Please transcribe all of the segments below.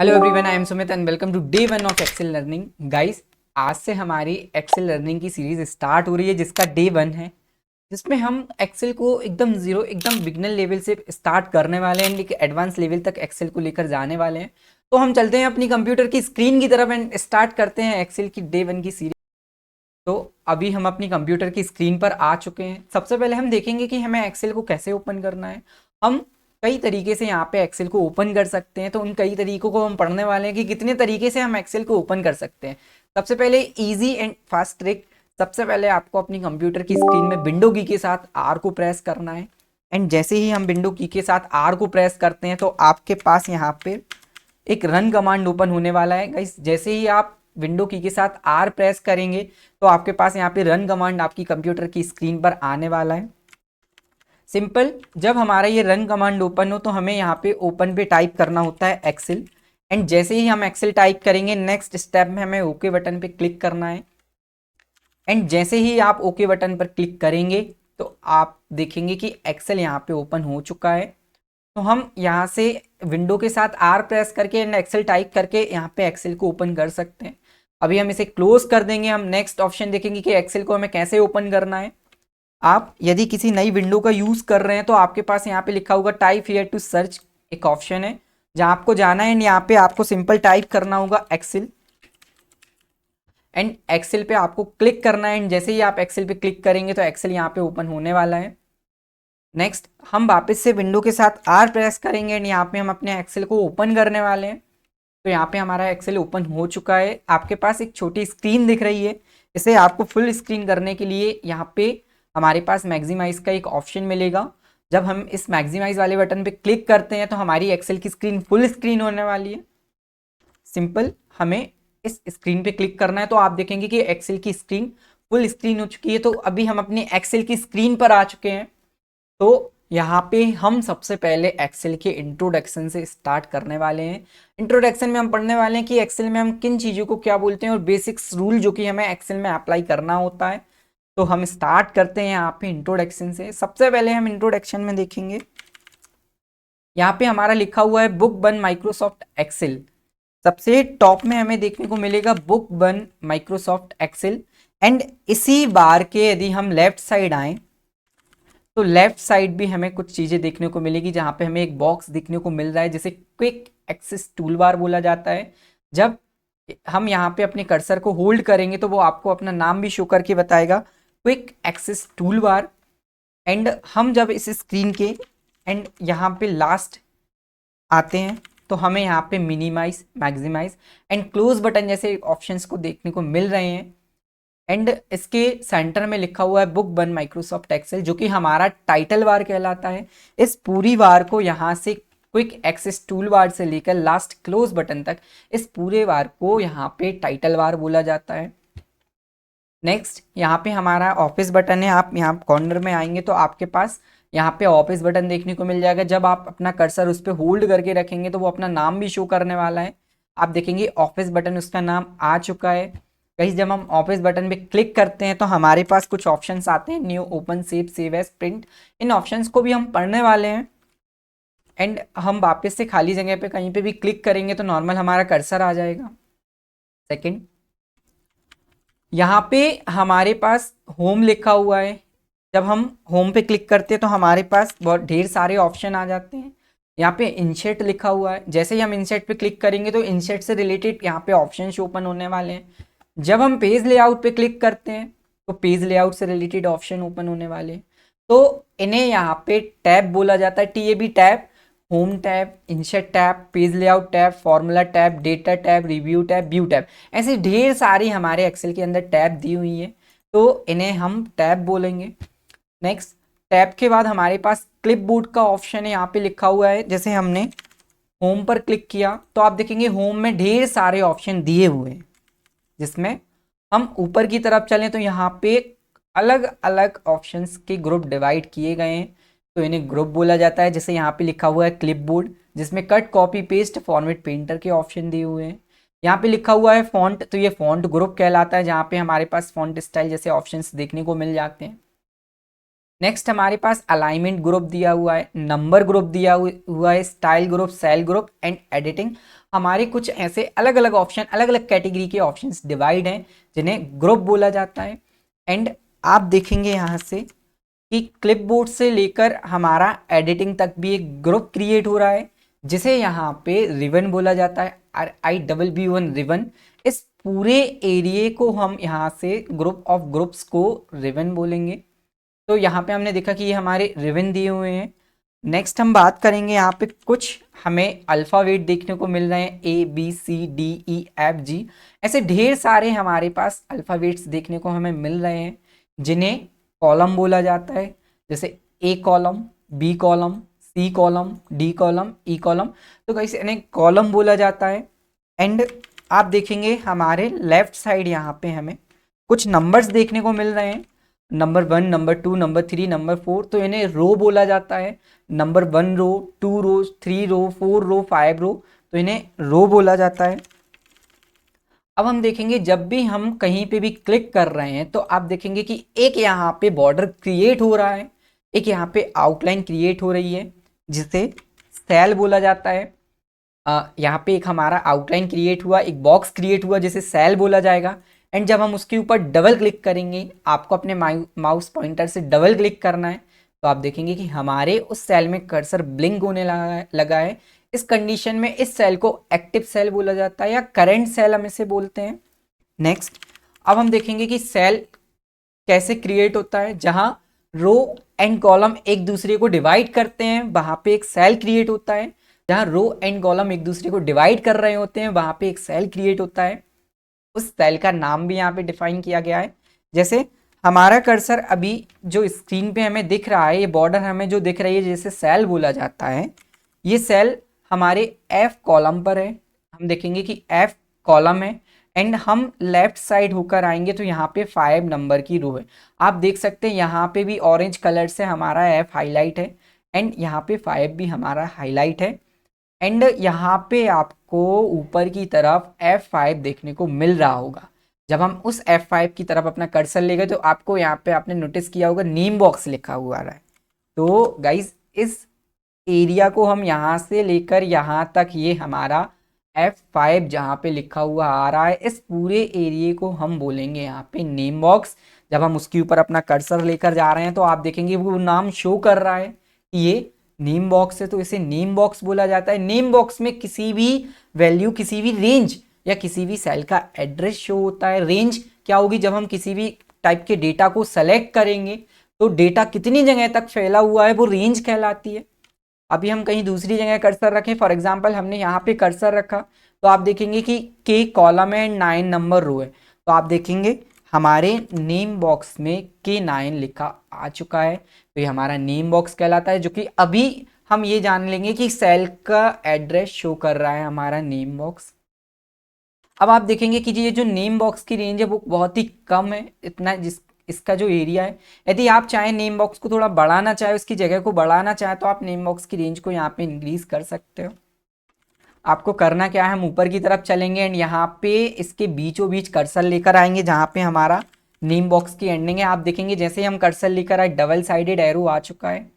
Hello everyone, I am Sumit and welcome to day one of Excel learning. Guys, आज से हमारी Excel learning की series start हो रही है जिसका डे वन है, जिसमें हम एक्सेल को एकदम जीरो, एकदम बिगनर लेवल से स्टार्ट करने वाले हैं, लेकिन एडवांस लेवल तक एक्सेल को लेकर जाने वाले हैं। तो हम चलते हैं अपनी कंप्यूटर की स्क्रीन की तरफ एंड स्टार्ट करते हैं एक्सेल की डे वन की सीरीज। तो अभी हम अपनी कंप्यूटर की स्क्रीन पर आ चुके हैं। सबसे पहले हम देखेंगे कि हमें एक्सेल को कैसे ओपन करना है। हम कई तरीके से यहाँ पे एक्सेल को ओपन कर सकते हैं, तो उन कई तरीकों को हम पढ़ने वाले हैं कि कितने तरीके से हम एक्सेल को ओपन कर सकते हैं। सबसे पहले इजी एंड फास्ट ट्रिक। सबसे पहले आपको अपनी कंप्यूटर की स्क्रीन में विंडो की के साथ आर को प्रेस करना है। एंड जैसे ही हम विंडो की के साथ आर को प्रेस करते हैं तो आपके पास यहाँ पे एक रन कमांड ओपन होने वाला है। गाइस, जैसे ही आप विंडो की के साथ आर प्रेस करेंगे तो आपके पास यहाँ पे रन कमांड आपकी कंप्यूटर की स्क्रीन पर आने वाला है। सिंपल, जब हमारा ये रन कमांड ओपन हो तो हमें यहाँ पे ओपन पे टाइप करना होता है एक्सेल। एंड जैसे ही हम एक्सेल टाइप करेंगे, नेक्स्ट स्टेप में हमें ओके बटन पे क्लिक करना है। एंड जैसे ही आप ओके बटन पर क्लिक करेंगे तो आप देखेंगे कि एक्सेल यहाँ पे ओपन हो चुका है। तो हम यहाँ से विंडो के साथ आर प्रेस करके एंड एक्सेल टाइप करके यहाँ पे एक्सेल को ओपन कर सकते हैं। अभी हम इसे क्लोज कर देंगे। हम नेक्स्ट ऑप्शन देखेंगे कि एक्सेल को हमें कैसे ओपन करना है। आप यदि किसी नई विंडो का यूज कर रहे हैं तो आपके पास यहाँ पे लिखा होगा टाइप हियर टू सर्च, एक ऑप्शन है जहाँ आपको जाना है एंड यहाँ पे आपको सिंपल टाइप करना होगा एक्सेल। एंड एक्सेल पे आपको क्लिक करना है। एंड जैसे ही आप एक्सेल पे क्लिक करेंगे तो एक्सेल यहाँ पे ओपन होने वाला है। नेक्स्ट, हम वापस से विंडो के साथ आर प्रेस करेंगे एंड यहाँ पे हम अपने एक्सेल को ओपन करने वाले हैं। तो यहाँ पे हमारा एक्सेल ओपन हो चुका है। आपके पास एक छोटी स्क्रीन दिख रही है। इसे आपको फुल स्क्रीन करने के लिए यहाँ पे हमारे पास मैक्सिमाइज का एक ऑप्शन मिलेगा। जब हम इस मैक्सिमाइज वाले बटन पे क्लिक करते हैं तो हमारी एक्सेल की स्क्रीन फुल स्क्रीन होने वाली है। सिंपल, हमें इस स्क्रीन पे क्लिक करना है तो आप देखेंगे कि एक्सेल की स्क्रीन फुल स्क्रीन हो चुकी है। तो अभी हम अपने एक्सेल की स्क्रीन पर आ चुके हैं। तो यहाँ पे हम सबसे पहले एक्सेल के इंट्रोडक्शन से स्टार्ट करने वाले हैं। इंट्रोडक्शन में हम पढ़ने वाले हैं कि एक्सेल में हम किन चीज़ों को क्या बोलते हैं और बेसिक्स रूल जो कि हमें एक्सेल में अप्लाई करना होता है। तो हम स्टार्ट करते हैं यहाँ पे इंट्रोडक्शन से। सबसे पहले हम इंट्रोडक्शन में देखेंगे, यहाँ पे हमारा लिखा हुआ है बुक वन माइक्रोसॉफ्ट एक्सेल। सबसे टॉप में हमें देखने को मिलेगा book one Microsoft Excel. And इसी बार के यदि हम लेफ्ट साइड आए तो लेफ्ट साइड भी हमें कुछ चीज़ें देखने को मिलेगी, जहाँ पे हमें एक बॉक्स देखने को मिल रहा है जिसे क्विक एक्सेस टूल बार बोला जाता है। जब हम यहाँ पे अपने कर्सर को होल्ड करेंगे तो वो आपको अपना नाम भी शो करके बताएगा, quick access tool bar. And हम जब इस स्क्रीन के एंड यहाँ पे लास्ट आते हैं तो हमें यहाँ पे minimise, maximise and close button जैसे ऑप्शंस को देखने को मिल रहे हैं। एंड इसके सेंटर में लिखा हुआ है बुक वन माइक्रोसॉफ्ट एक्सेल, जो कि हमारा टाइटल बार कहलाता है। इस पूरी बार को यहाँ से क्विक एक्सेस टूल बार से लेकर लास्ट क्लोज बटन तक इस पूरे बार को यहाँ पे टाइटल बार बोला जाता है। नेक्स्ट, यहाँ पे हमारा ऑफिस बटन है। आप यहाँ कॉर्नर में आएंगे तो आपके पास यहाँ पे ऑफिस बटन देखने को मिल जाएगा। जब आप अपना कर्सर उस पर होल्ड करके रखेंगे तो वो अपना नाम भी शो करने वाला है। आप देखेंगे ऑफिस बटन, उसका नाम आ चुका है। कहीं जब हम ऑफिस बटन पे क्लिक करते हैं तो हमारे पास कुछ ऑप्शंस आते हैं, new, open, save as, print. इन ऑप्शंस को भी हम पढ़ने वाले हैं। एंड हम वापस से खाली जगह पे कहीं पे भी क्लिक करेंगे तो नॉर्मल हमारा कर्सर आ जाएगा। सेकंड, यहाँ पे हमारे पास होम लिखा हुआ है। जब हम होम पे क्लिक करते हैं तो हमारे पास बहुत ढेर सारे ऑप्शन आ जाते हैं। यहाँ पे इंसर्ट लिखा हुआ है। जैसे ही हम इंसर्ट पे क्लिक करेंगे तो इंसर्ट से रिलेटेड यहाँ पे ऑप्शन ओपन होने वाले हैं। जब हम पेज लेआउट पे क्लिक करते हैं तो पेज लेआउट से रिलेटेड ऑप्शन ओपन होने वाले हैं। तो इन्हें यहाँ पे टैब बोला जाता है, TAB tab. Home tab, insert tab, page layout tab, formula tab, data tab, review tab, view tab, ऐसे ढेर सारी हमारे एक्सेल के अंदर टैब दी हुई है। तो इन्हें हम टैब बोलेंगे। नेक्स्ट, टैब के बाद हमारे पास क्लिपबोर्ड का ऑप्शन है, यहाँ पे लिखा हुआ है। जैसे हमने होम पर क्लिक किया तो आप देखेंगे होम में ढेर सारे ऑप्शन दिए हुए हैं, जिसमें हम ऊपर की तरफ चलें तो यहाँ पे अलग अलग ऑप्शंस के ग्रुप डिवाइड किए गए हैं। तो इन्हें ग्रुप बोला जाता है। जैसे यहाँ पे लिखा हुआ है क्लिपबोर्ड, जिसमें cut, copy, paste, format, painter के ऑप्शन दिए हुए हैं। यहाँ पे लिखा हुआ है फॉन्ट, तो ये फॉन्ट ग्रुप कहलाता है, जहाँ पे हमारे पास फॉन्ट स्टाइल जैसे ऑप्शंस देखने को मिल जाते हैं। नेक्स्ट, हमारे पास अलाइनमेंट ग्रुप दिया हुआ है, नंबर ग्रुप दिया हुआ है, style group, cell group and editing. हमारे कुछ ऐसे अलग अलग ऑप्शन, अलग अलग कैटेगरी के ऑप्शंस डिवाइड हैं जिन्हें ग्रुप बोला जाता है। एंड आप देखेंगे यहाँ से कि क्लिपबोर्ड से लेकर हमारा एडिटिंग तक भी एक ग्रुप क्रिएट हो रहा है जिसे यहाँ पे रिबन बोला जाता है, RIBB1 रिबन। इस पूरे एरिए को हम यहाँ से ग्रुप ऑफ ग्रुप्स को रिबन बोलेंगे। तो यहाँ पे हमने देखा कि ये हमारे रिबन दिए हुए हैं। नेक्स्ट हम बात करेंगे, यहाँ पे कुछ हमें अल्फ़ाबेट देखने को मिल रहे हैं, ABCDEFG। ऐसे ढेर सारे हमारे पास अल्फ़ाबेट्स देखने को हमें मिल रहे हैं जिन्हें कॉलम बोला जाता है, जैसे A column, B column, C column, D column, E column. तो कैसे इन्हें कॉलम बोला जाता है। एंड आप देखेंगे हमारे लेफ्ट साइड यहाँ पे हमें कुछ नंबर्स देखने को मिल रहे हैं, नंबर 1, नंबर 2, नंबर 3, नंबर 4। तो इन्हें रो बोला जाता है, नंबर 1 रो, 2 रो, 3 रो, 4 रो, 5 रो। तो इन्हें रो बोला जाता है। अब हम देखेंगे जब भी हम कहीं पे भी क्लिक कर रहे हैं तो आप देखेंगे कि एक यहाँ पे बॉर्डर क्रिएट हो रहा है, एक यहाँ पे आउटलाइन क्रिएट हो रही है जिसे सेल बोला जाता है। यहाँ पे एक हमारा आउटलाइन क्रिएट हुआ, एक बॉक्स क्रिएट हुआ जिसे सेल बोला जाएगा। एंड जब हम उसके ऊपर डबल क्लिक करेंगे, आपको अपने माउस पॉइंटर से डबल क्लिक करना है, तो आप देखेंगे कि हमारे उस सेल में कर्सर ब्लिंक होने लगा है। इस कंडीशन में इस सेल को एक्टिव सेल बोला जाता है या करंट सेल हम इसे बोलते हैं। नेक्स्ट अब हम देखेंगे कि सेल कैसे क्रिएट होता है। जहां रो एंड कॉलम एक दूसरे को डिवाइड करते हैं वहां पे एक सेल क्रिएट होता है, जहां रो एंड कॉलम एक दूसरे को डिवाइड कर रहे होते हैं वहां पे एक सेल क्रिएट होता है। उस सेल का नाम भी यहाँ पे डिफाइन किया गया है। जैसे हमारा कर्सर अभी जो स्क्रीन पे हमें दिख रहा है, ये बॉर्डर हमें जो दिख रही है जैसे सेल बोला जाता है, ये सेल हमारे F कॉलम पर है। हम देखेंगे कि F कॉलम है एंड हम लेफ्ट साइड होकर आएंगे तो यहाँ पे 5 नंबर की रो है। आप देख सकते हैं यहाँ पे भी ऑरेंज कलर से हमारा F हाईलाइट है एंड यहाँ पे 5 भी हमारा हाईलाइट है। एंड यहाँ पे आपको ऊपर की तरफ F5 देखने को मिल रहा होगा। जब हम उस F5 की तरफ अपना कर्सर ले गए तो आपको यहाँ पे आपने नोटिस किया होगा नेम बॉक्स लिखा हुआ आ रहा है। तो गाइज इस एरिया को हम यहाँ से लेकर यहाँ तक, ये हमारा F5 जहाँ पे लिखा हुआ आ रहा है, इस पूरे एरिया को हम बोलेंगे यहाँ पे नेम बॉक्स। जब हम उसके ऊपर अपना कर्सर लेकर जा रहे हैं तो आप देखेंगे वो नाम शो कर रहा है कि ये नेम बॉक्स है, तो इसे नेम बॉक्स बोला जाता है। नेम बॉक्स में किसी भी वैल्यू, किसी भी रेंज या किसी भी सेल का एड्रेस शो होता है। रेंज क्या होगी, जब हम किसी भी टाइप के डेटा को सेलेक्ट करेंगे तो डेटा कितनी जगह तक फैला हुआ है वो रेंज कहलाती है। अभी हम कहीं दूसरी जगह कर्सर रखें, फॉर एग्जांपल हमने यहाँ पे कर्सर रखा तो आप देखेंगे कि K कॉलम है, 9 नंबर रो है। तो आप देखेंगे हमारे नेम बॉक्स में K9 लिखा आ चुका है, तो ये हमारा नेम बॉक्स कहलाता है। जो कि अभी हम ये जान लेंगे कि सेल का एड्रेस शो कर रहा है हमारा नेम बॉक्स। अब आप देखेंगे कि ये जो नेम बॉक्स की रेंज है वो बहुत ही कम है, इतना इसका जो एरिया है। यदि आप चाहें नेम बॉक्स को थोड़ा बढ़ाना चाहे, उसकी जगह को बढ़ाना चाहे, तो आप नेम बॉक्स की रेंज को यहाँ पे इंक्रीज कर सकते हो। आपको करना क्या है, हम ऊपर की तरफ चलेंगे एंड यहाँ पे इसके बीचों बीच कर्सर लेकर आएंगे जहाँ पे हमारा नेम बॉक्स की एंडिंग है। आप देखेंगे जैसे ही हम कर्सर लेकर आए डबल साइडेड एरो आ चुका है।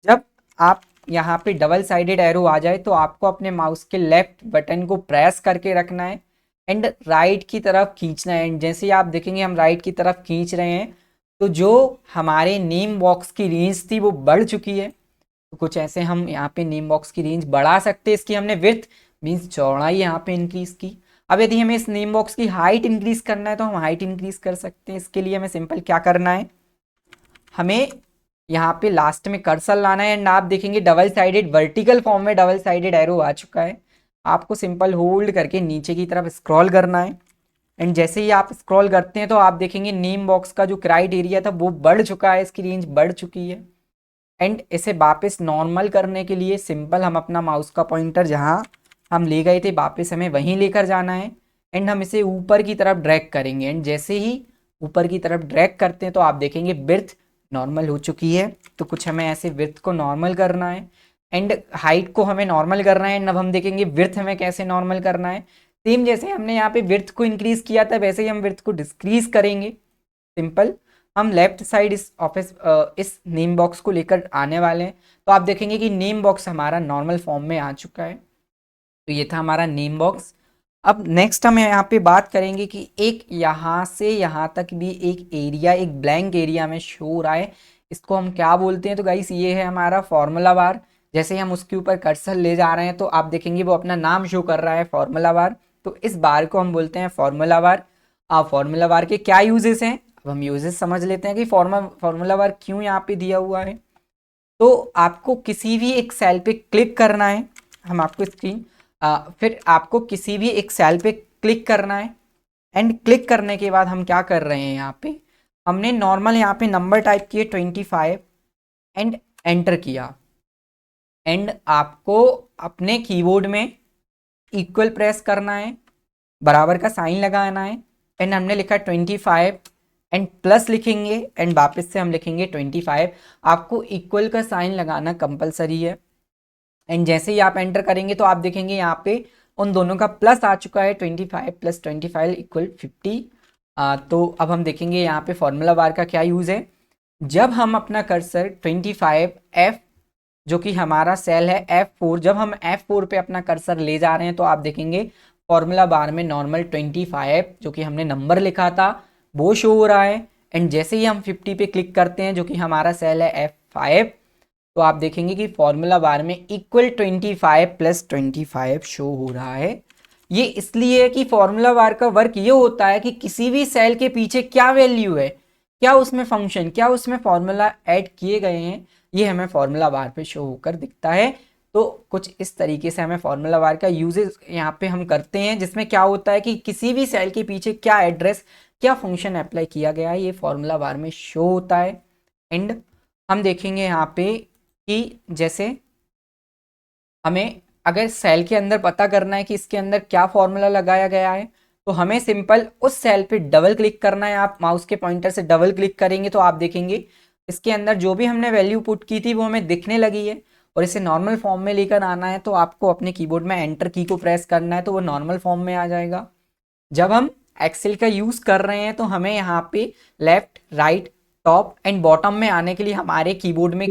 जब आप यहाँ पे डबल साइडेड एरो आ जाए तो आपको अपने माउस के लेफ्ट बटन को प्रेस करके रखना है एंड राइट की तरफ खींचना है। एंड जैसे ही आप देखेंगे हम राइट की तरफ खींच रहे हैं तो जो हमारे नेम बॉक्स की रेंज थी वो बढ़ चुकी है। तो कुछ ऐसे हम यहाँ पे नेम बॉक्स की रेंज बढ़ा सकते हैं। इसकी हमने विड्थ मीन्स चौड़ाई यहाँ पे इंक्रीज की। अब यदि हमें इस नेम बॉक्स की हाइट इंक्रीज करना है तो हम हाइट इंक्रीज कर सकते हैं। इसके लिए हमें सिंपल क्या करना है, हमें यहाँ पे लास्ट में कर्सर लाना है एंड आप देखेंगे डबल साइडेड वर्टिकल फॉर्म में डबल साइडेड एरो आ चुका है। आपको सिंपल होल्ड करके नीचे की तरफ स्क्रॉल करना है एंड जैसे ही आप स्क्रॉल करते हैं तो आप देखेंगे नेम बॉक्स का जो क्राइटेरिया था वो बढ़ चुका है, इसकी रेंज बढ़ चुकी है। एंड इसे वापस नॉर्मल करने के लिए सिंपल हम अपना माउस का पॉइंटर जहाँ हम ले गए थे वापस हमें वहीं लेकर जाना है एंड हम इसे ऊपर की तरफ ड्रैग करेंगे। एंड जैसे ही ऊपर की तरफ ड्रैग करते हैं तो आप देखेंगे विड्थ नॉर्मल हो चुकी है। तो कुछ हमें ऐसे विड्थ को नॉर्मल करना है एंड हाइट को हमें नॉर्मल करना है। एंड अब हम देखेंगे विड्थ हमें कैसे नॉर्मल करना है। सेम जैसे हमने यहाँ पे विड्थ को इंक्रीज किया था वैसे ही हम विड्थ को डिक्रीज करेंगे। सिंपल हम लेफ्ट साइड इस नेम बॉक्स को लेकर आने वाले हैं तो आप देखेंगे कि नेम बॉक्स हमारा नॉर्मल फॉर्म में आ चुका है। तो तो ये था हमारा नेम बॉक्स। अब नेक्स्ट हम यहाँ पे बात करेंगे कि एक यहाँ से यहाँ तक भी एक एरिया, एक ब्लैंक एरिया में शो हो रहा है, इसको हम क्या बोलते हैं? तो गाइस ये है हमारा फॉर्मूला बार। जैसे ही हम उसके ऊपर कर्सर ले जा रहे हैं तो आप देखेंगे वो अपना नाम शो कर रहा है, फॉर्मूला बार। तो इस बार को हम बोलते हैं फॉर्मूला बार। फॉर्मूला बार के क्या यूजेस हैं, अब हम यूजेस समझ लेते हैं कि फॉर्मूला बार क्यों यहाँ पे दिया हुआ है। तो आपको किसी भी एक सेल पे क्लिक करना है, हम आपको स्क्रीन फिर आपको किसी भी एक सेल पे क्लिक करना है। एंड क्लिक करने के बाद हम क्या कर रहे हैं, यहाँ पे हमने नॉर्मल यहाँ पे नंबर टाइप किए 25 एंड एंटर किया। एंड आपको अपने कीबोर्ड में इक्वल प्रेस करना है, बराबर का साइन लगाना है। एंड हमने लिखा 25 एंड प्लस लिखेंगे एंड वापस से हम लिखेंगे 25। आपको इक्वल का साइन लगाना कंपलसरी है। एंड जैसे ही आप एंटर करेंगे तो आप देखेंगे यहाँ पे उन दोनों का प्लस आ चुका है, 25 + 25 = 50। तो अब हम देखेंगे यहाँ पे फॉर्मूला बार का क्या यूज़ है। जब हम अपना कर्सर 25F जो कि हमारा सेल है F4, जब हम F4 पे अपना कर्सर ले जा रहे हैं तो आप देखेंगे फॉर्मूला बार में नॉर्मल 25 जो कि हमने नंबर लिखा था वो शो हो रहा है। एंड जैसे ही हम 50 पे क्लिक करते हैं जो कि हमारा सेल है F5, तो आप देखेंगे कि फॉर्मूला बार में इक्वल 25 + 25 शो हो रहा है। ये इसलिए कि फॉर्मूला बार का वर्क ये होता है कि किसी भी सेल के पीछे क्या वैल्यू है, क्या उसमें फंक्शन, क्या उसमें फॉर्मूला ऐड किए गए हैं, ये हमें फॉर्मूला बार पे शो होकर दिखता है। तो कुछ इस तरीके से हमें फॉर्मूला बार का यूजेस यहाँ पे हम करते हैं, जिसमें क्या होता है कि किसी भी सेल के पीछे क्या एड्रेस, क्या फंक्शन अप्लाई किया गया है, ये फॉर्मूला बार में शो होता है। एंड हम देखेंगे यहाँ पे कि जैसे हमें अगर सेल के अंदर पता करना है कि इसके अंदर क्या फॉर्मूला लगाया गया है, तो हमें सिंपल उस सेल पे डबल क्लिक करना है। आप माउस के पॉइंटर से डबल क्लिक करेंगे तो आप देखेंगे इसके अंदर जो भी हमने वैल्यू पुट की थी वो हमें दिखने लगी है। और इसे नॉर्मल फॉर्म में लेकर आना है तो आपको अपने कीबोर्ड में एंटर की को प्रेस करना है, तो वो नॉर्मल फॉर्म में आ जाएगा। जब हम एक्सेल का यूज़ कर रहे हैं तो हमें यहाँ पे left, right, top and bottom में आने के लिए हमारे कीबोर्ड में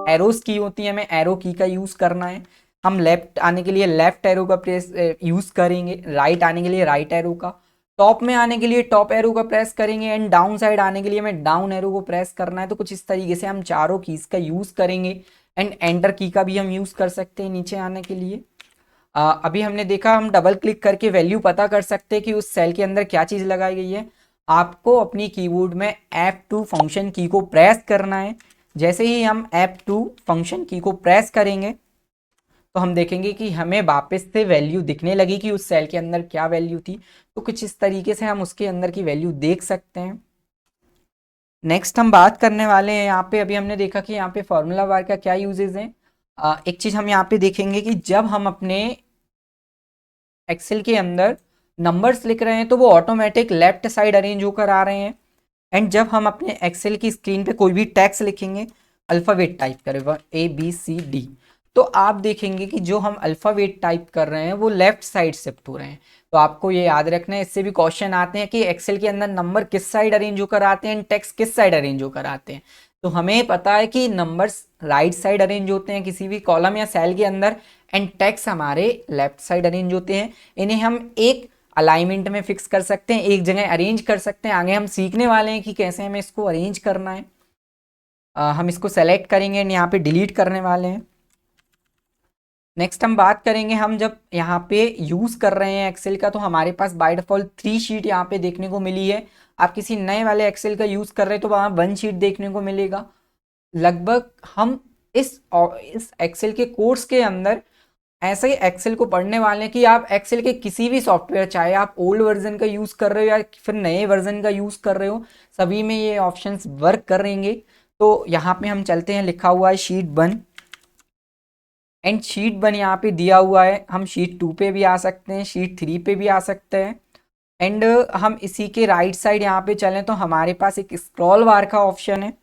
एरोस की होती है, हमें एरो की का यूज़ करना है। हम लेफ्ट आने के लिए लेफ्ट एरो का प्रेस यूज़ करेंगे, राइट आने के लिए राइट एरो का, टॉप में आने के लिए टॉप एरो का प्रेस करेंगे, एंड डाउन साइड आने के लिए हमें डाउन एरो को प्रेस करना है। तो कुछ इस तरीके से हम चारों कीज का यूज़ करेंगे। एंड एंटर की का भी हम यूज़ कर सकते हैं नीचे आने के लिए। अभी हमने देखा हम डबल क्लिक करके वैल्यू पता कर सकते हैं कि उस सेल के अंदर क्या चीज़ लगाई गई है। आपको अपनी कीबोर्ड में F2 फंक्शन की को प्रेस करना है। जैसे ही हम F2 फंक्शन की को प्रेस करेंगे तो हम देखेंगे कि हमें वापस से वैल्यू दिखने लगी कि उस सेल के अंदर क्या वैल्यू थी। तो कुछ इस तरीके से हम उसके अंदर की वैल्यू देख सकते हैं। नेक्स्ट हम बात करने वाले हैं यहाँ पे, अभी हमने देखा कि यहाँ पे फॉर्मूला बार का क्या यूजेज हैं। एक चीज़ हम यहाँ पे देखेंगे कि जब हम अपने एक्सेल के अंदर नंबर्स लिख रहे हैं तो वो ऑटोमेटिक लेफ्ट साइड अरेंज होकर आ रहे हैं। एंड जब हम अपने एक्सेल की स्क्रीन पे कोई भी टेक्स्ट लिखेंगे, अल्फ़ाबेट टाइप करेगा ABCD, तो आप देखेंगे कि जो हम अल्फ़ाबेट टाइप कर रहे हैं वो लेफ्ट साइड शिफ्ट हो रहे हैं। तो आपको ये याद रखना है, इससे भी क्वेश्चन आते हैं कि एक्सेल के अंदर नंबर किस साइड अरेंज होकर आते हैं, टेक्स्ट किस साइड अरेंज होकर आते हैं। तो हमें पता है कि नंबर्स राइट साइड अरेंज होते हैं किसी भी कॉलम या सेल के अंदर, एंड टेक्स्ट हमारे लेफ्ट साइड अरेंज होते हैं। इन्हें हम एक अलाइनमेंट में फिक्स कर सकते हैं, एक जगह अरेंज कर सकते हैं। आगे हम सीखने वाले हैं कि कैसे हमें इसको अरेंज करना है। हम इसको सेलेक्ट करेंगे एंड यहाँ पे डिलीट करने वाले हैं। नेक्स्ट हम बात करेंगे, हम जब यहाँ पे यूज़ कर रहे हैं एक्सेल का तो हमारे पास बाय डिफ़ॉल्ट 3 शीट यहाँ पे देखने को मिली है। आप किसी नए वाले एक्सेल का यूज़ कर रहे हैं तो वहाँ 1 शीट देखने को मिलेगा। लगभग हम इस एक्सेल के कोर्स के अंदर ऐसे ही एक्सेल को पढ़ने वाले हैं कि आप एक्सेल के किसी भी सॉफ्टवेयर, चाहे आप ओल्ड वर्जन का यूज़ कर रहे हो या फिर नए वर्जन का यूज़ कर रहे हो, सभी में ये ऑप्शंस वर्क करेंगे। तो यहाँ पे हम चलते हैं, लिखा हुआ है शीट 1 एंड शीट 1 यहाँ पे दिया हुआ है। हम शीट 2 पे भी आ सकते हैं, शीट 3 पे भी आ सकते हैं। एंड हम इसी के राइट साइड यहाँ पे चलें तो हमारे पास एक स्क्रॉल बार का ऑप्शन है।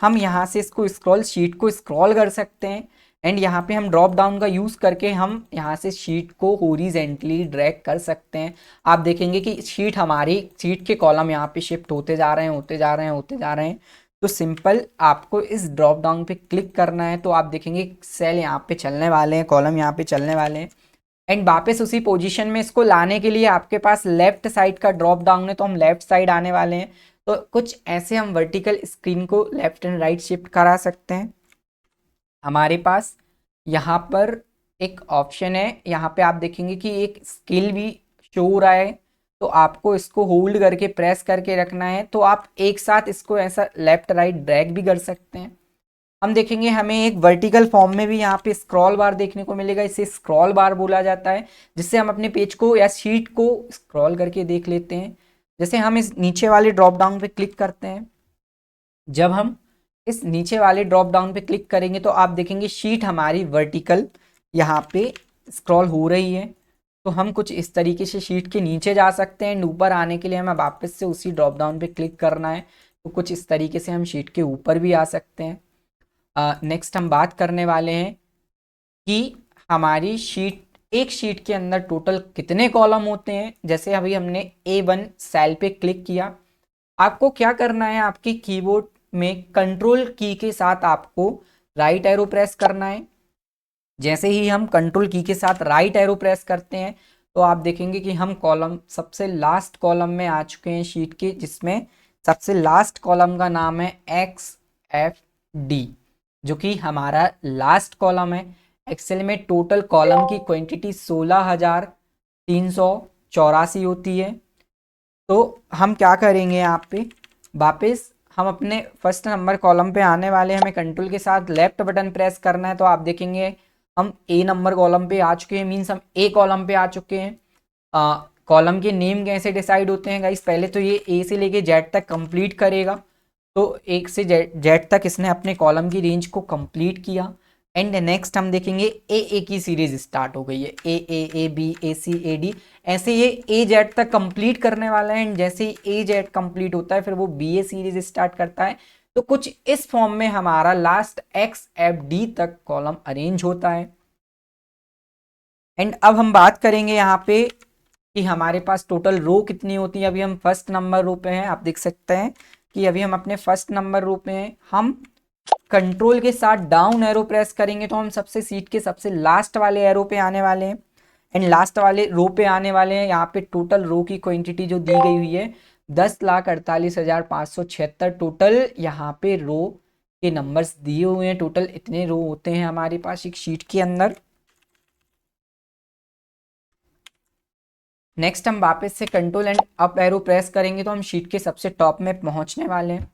हम यहाँ से इसको शीट को स्क्रॉल कर सकते हैं। एंड यहाँ पे हम ड्रॉप डाउन का यूज़ करके हम यहाँ से शीट को हॉरिजॉन्टली ड्रैग कर सकते हैं। आप देखेंगे कि शीट के कॉलम यहाँ पे शिफ्ट होते जा रहे हैं, होते जा रहे हैं, होते जा रहे हैं। तो सिंपल आपको इस ड्रॉप डाउन पे क्लिक करना है तो आप देखेंगे सेल यहाँ पे चलने वाले हैं, कॉलम यहाँ पे चलने वाले हैं। एंड वापस उसी पोजीशन में इसको लाने के लिए आपके पास लेफ्ट साइड का ड्रॉप डाउन है, तो हम लेफ्ट साइड आने वाले हैं। तो कुछ ऐसे हम वर्टिकल स्क्रीन को लेफ्ट एंड राइट शिफ्ट करा सकते हैं। हमारे पास यहाँ पर एक ऑप्शन है, यहाँ पे आप देखेंगे कि एक स्केल भी शो हो रहा है, तो आपको इसको होल्ड करके प्रेस करके रखना है। तो आप एक साथ इसको ऐसा लेफ्ट राइट ड्रैग भी कर सकते हैं। हम देखेंगे हमें एक वर्टिकल फॉर्म में भी यहाँ पे स्क्रॉल बार देखने को मिलेगा, इसे स्क्रॉल बार बोला जाता है, जिससे हम अपने पेज को या शीट को स्क्रॉल करके देख लेते हैं। जैसे हम इस नीचे वाले ड्रॉप डाउन पे क्लिक करते हैं, जब हम इस नीचे वाले ड्रॉप डाउन पे क्लिक करेंगे तो आप देखेंगे शीट हमारी वर्टिकल यहाँ पे स्क्रॉल हो रही है। तो हम कुछ इस तरीके से शीट के नीचे जा सकते हैं। ऊपर आने के लिए हमें वापस से उसी ड्रॉप डाउन पे क्लिक करना है, तो कुछ इस तरीके से हम शीट के ऊपर भी आ सकते हैं। नेक्स्ट हम बात करने वाले हैं कि हमारी शीट, एक शीट के अंदर टोटल कितने कॉलम होते हैं। जैसे अभी हमने A1 सेल पे क्लिक किया, आपको क्या करना है, आपकी कीबोर्ड में कंट्रोल की के साथ आपको राइट एरो प्रेस करना है। जैसे ही हम कंट्रोल की के साथ राइट एरो प्रेस करते हैं तो आप देखेंगे कि हम कॉलम सबसे लास्ट कॉलम में आ चुके हैं शीट के, जिसमें सबसे लास्ट कॉलम का नाम है XFD, जो कि हमारा लास्ट कॉलम है। एक्सेल में टोटल कॉलम की क्वांटिटी 16,384 होती है। तो हम क्या करेंगे, यहाँ पे वापस हम अपने फर्स्ट नंबर कॉलम पे आने वाले हैं। हमें कंट्रोल के साथ लेफ्ट बटन प्रेस करना है, तो आप देखेंगे हम A नंबर कॉलम पे आ चुके हैं, मीन्स हम A कॉलम पे आ चुके हैं। कॉलम के नेम कैसे डिसाइड होते हैं गाइस, पहले तो ये A से लेके Z तक कंप्लीट करेगा। तो एक से Z तक इसने अपने कॉलम की रेंज को कंप्लीट किया। एंड नेक्स्ट हम देखेंगे A की सीरीज स्टार्ट हो गई है, A B A C A D, ऐसे ये A Z तक कंप्लीट करने वाला है। एंड जैसे ही A Z कंप्लीट होता है फिर वो BA सीरीज स्टार्ट करता है। तो कुछ इस फॉर्म में हमारा लास्ट XFD तक कॉलम अरेंज होता है। एंड अब हम बात करेंगे यहाँ पे कि हमारे पास टोटल रो कितनी होती है। अभी हम फर्स्ट नंबर रो पे हैं, आप देख सकते हैं कि अभी हम अपने फर्स्ट नंबर रो पे हैं। हम कंट्रोल के साथ डाउन एरो प्रेस करेंगे तो हम सबसे सीट के सबसे लास्ट वाले एरो पे आने वाले हैं। एंड लास्ट वाले रो पे आने वाले हैं। यहाँ पे टोटल रो की क्वांटिटी जो दी गई हुई है 10,48,576 टोटल यहाँ पे रो के नंबर्स दिए हुए हैं। टोटल इतने रो होते हैं हमारे पास एक शीट के अंदर। नेक्स्ट हम वापस से control and up arrow press करेंगे तो हम शीट के सबसे टॉप में पहुंचने वाले हैं।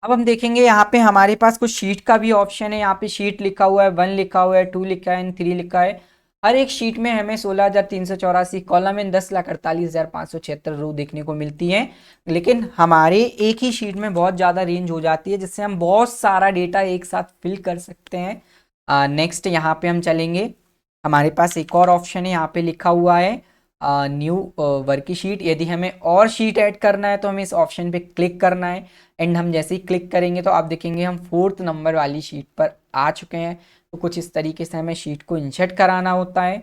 अब हम देखेंगे यहाँ पे हमारे पास कुछ शीट का भी ऑप्शन है। यहाँ पे शीट लिखा हुआ है, 1 लिखा हुआ है, 2 लिखा है एंड 3 लिखा है। हर एक शीट में हमें 16,384 कॉलम एंड 10,48,576 रो देखने को मिलती है। लेकिन हमारे एक ही शीट में बहुत ज़्यादा रेंज हो जाती है, जिससे हम बहुत सारा डेटा एक साथ फिल कर सकते हैं। नेक्स्ट यहाँ पे हम चलेंगे, हमारे पास एक और ऑप्शन है, यहाँ पे लिखा हुआ है न्यू वर्कशीट। यदि हमें और शीट ऐड करना है तो हमें इस ऑप्शन पे क्लिक करना है। एंड हम जैसे ही क्लिक करेंगे तो आप देखेंगे हम 4th नंबर वाली शीट पर आ चुके हैं। तो कुछ इस तरीके से हमें शीट को इंसर्ट कराना होता है।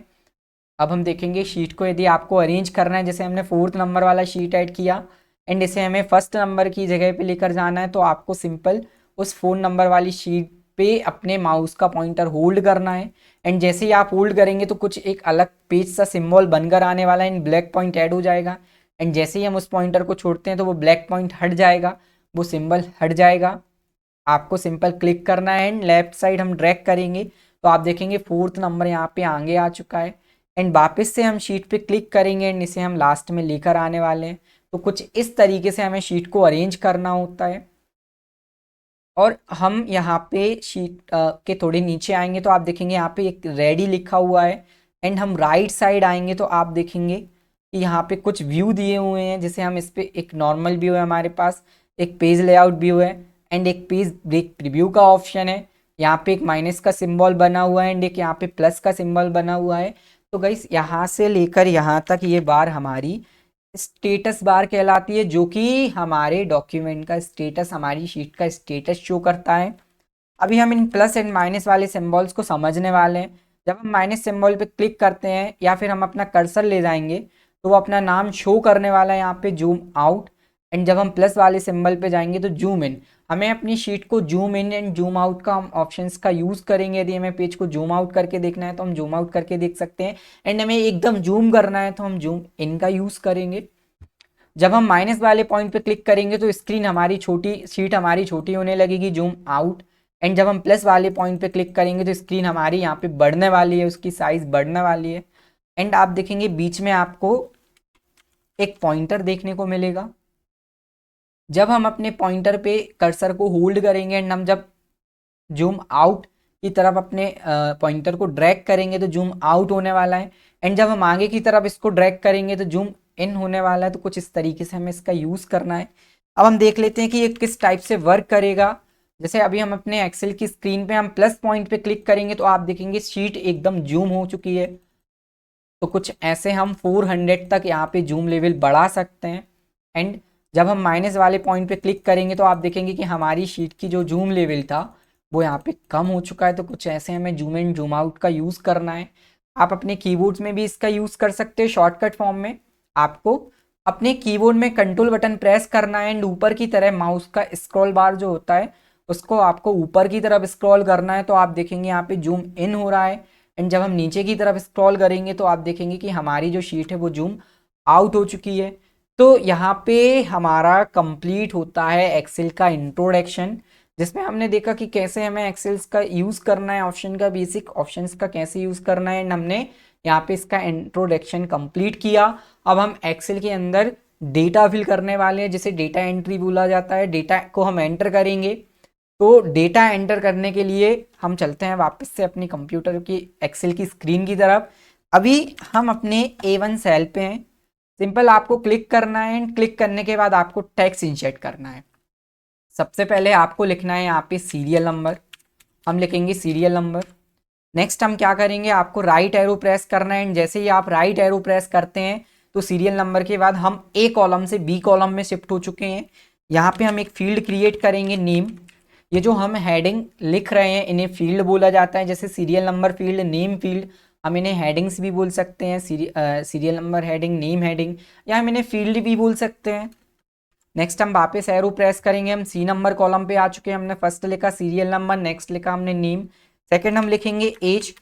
अब हम देखेंगे शीट को यदि आपको अरेंज करना है, जैसे हमने 4th नंबर वाला शीट ऐड किया एंड इसे हमें फर्स्ट नंबर की जगह पे लेकर जाना है, तो आपको सिंपल उस 4 नंबर वाली शीट पे अपने माउस का पॉइंटर होल्ड करना है। एंड जैसे ही आप होल्ड करेंगे तो कुछ एक अलग पेज सा सिंबल बनकर आने वाला है, एंड ब्लैक पॉइंट ऐड हो जाएगा। एंड जैसे ही हम उस पॉइंटर को छोड़ते हैं तो वो ब्लैक पॉइंट हट जाएगा, वो सिंबल हट जाएगा। आपको सिंपल क्लिक करना है एंड लेफ्ट साइड हम ड्रैग करेंगे तो आप देखेंगे 4th नंबर यहाँ पे आगे आ चुका है। एंड वापस से हम शीट पे क्लिक करेंगे एंड इसे हम लास्ट में लेकर आने वाले हैं। तो कुछ इस तरीके से हमें शीट को अरेंज करना होता है। और हम यहाँ पे शीट के थोड़े नीचे आएंगे तो आप देखेंगे यहाँ पे एक रेडी लिखा हुआ है। एंड हम राइट साइड आएंगे तो आप देखेंगे कि यहाँ पे कुछ व्यू दिए हुए हैं, जैसे हम इस पे एक नॉर्मल व्यू है हमारे पास, एक पेज लेआउट व्यू है एंड एक पेज ब्रेक प्रीव्यू का ऑप्शन है। यहाँ पे एक माइनस का सिंबल बना हुआ है एंड एक यहाँ पे प्लस का सिंबल बना हुआ है। तो गाइस यहाँ से लेकर यहाँ तक ये बार हमारी स्टेटस बार कहलाती है, जो कि हमारे डॉक्यूमेंट का स्टेटस, हमारी शीट का स्टेटस शो करता है। अभी हम इन प्लस एंड माइनस वाले सिंबल्स को समझने वाले हैं। जब हम माइनस सिंबल पे क्लिक करते हैं या फिर हम अपना कर्सर ले जाएंगे तो वो अपना नाम शो करने वाला है यहाँ पे जूम आउट। एंड जब हम प्लस वाले सिंबल पे जाएंगे तो जूम इन, हमें अपनी शीट को zoom in and zoom out का हम ऑप्शंस का यूज़ करेंगे। यदि हमें पेज को जूम आउट करके देखना है तो हम जूम आउट करके देख सकते हैं, एंड हमें एकदम जूम करना है तो हम जूम इन का यूज़ करेंगे। जब हम माइनस वाले पॉइंट पे क्लिक करेंगे तो स्क्रीन हमारी छोटी, शीट हमारी छोटी होने लगेगी, जूम आउट। एंड जब हम प्लस वाले पॉइंट पे क्लिक करेंगे तो स्क्रीन हमारी यहाँ पे बढ़ने वाली है, उसकी साइज बढ़ने वाली है। एंड आप देखेंगे बीच में आपको एक पॉइंटर देखने को मिलेगा। जब हम अपने पॉइंटर पे कर्सर को होल्ड करेंगे एंड हम जब जूम आउट की तरफ अपने पॉइंटर को ड्रैग करेंगे तो जूम आउट होने वाला है, एंड जब हम आगे की तरफ इसको ड्रैग करेंगे तो जूम इन होने वाला है। तो कुछ इस तरीके से हमें इसका यूज़ करना है। अब हम देख लेते हैं कि ये किस टाइप से वर्क करेगा। जैसे अभी हम अपने एक्सेल की स्क्रीन पे हम प्लस पॉइंट पे क्लिक करेंगे तो आप देखेंगे शीट एकदम जूम हो चुकी है। तो कुछ ऐसे हम 400 तक यहाँ पे जूम लेवल बढ़ा सकते हैं। एंड जब हम माइनस वाले पॉइंट पे क्लिक करेंगे तो आप देखेंगे कि हमारी शीट की जो जूम लेवल था वो यहाँ पे कम हो चुका है। तो कुछ ऐसे हमें जूम इन जूम आउट का यूज़ करना है। आप अपने कीबोर्ड्स में भी इसका यूज़ कर सकते हो शॉर्टकट फॉर्म में। आपको अपने कीबोर्ड में कंट्रोल बटन प्रेस करना है एंड ऊपर की तरह माउस का स्क्रॉल बार जो होता है उसको आपको ऊपर की तरफ स्क्रॉल करना है। तो आप देखेंगे यहाँ पे जूम इन हो रहा है, एंड जब हम नीचे की तरफ स्क्रॉल करेंगे तो आप देखेंगे कि हमारी जो शीट है वो जूम आउट हो चुकी है। तो यहाँ पे हमारा कंप्लीट होता है एक्सेल का इंट्रोडक्शन, जिसमें हमने देखा कि कैसे हमें एक्सेल्स का यूज़ करना है, ऑप्शन का बेसिक ऑप्शंस का कैसे यूज़ करना है, एंड हमने यहाँ पे इसका इंट्रोडक्शन कंप्लीट किया। अब हम एक्सेल के अंदर डेटा फिल करने वाले हैं, जिसे डेटा एंट्री बोला जाता है। डेटा को हम एंटर करेंगे। तो डेटा एंटर करने के लिए हम चलते हैं वापस से अपनी कंप्यूटर की एक्सेल की स्क्रीन की तरफ। अभी हम अपने A1 सेल पे हैं। सिंपल आपको क्लिक करना है, एंड क्लिक करने के बाद आपको टेक्स्ट इंसर्ट करना है। सबसे पहले आपको लिखना है यहाँ पे सीरियल नंबर, हम लिखेंगे सीरियल नंबर। नेक्स्ट हम क्या करेंगे, आपको राइट एरो प्रेस करना है, एंड जैसे ही आप राइट एरो प्रेस करते हैं तो सीरियल नंबर के बाद हम A कॉलम से B कॉलम में शिफ्ट हो चुके हैं। यहाँ पे हम एक फील्ड क्रिएट करेंगे नेम। ये जो हम हेडिंग लिख रहे हैं इन्हें फील्ड बोला जाता है, जैसे serial number field, name field. हम इन्हें हेडिंग्स भी बोल सकते हैं, serial number heading, name heading, या हम इन्हें फील्ड भी बोल सकते हैं। नेक्स्ट हम वापस एरो प्रेस करेंगे। हम C नंबर कॉलम पे आ चुके हैं। हमने फर्स्ट लिखा सीरियल नंबर, नेक्स्ट लिखा हमने नेम, सेकंड हम लिखेंगे एज।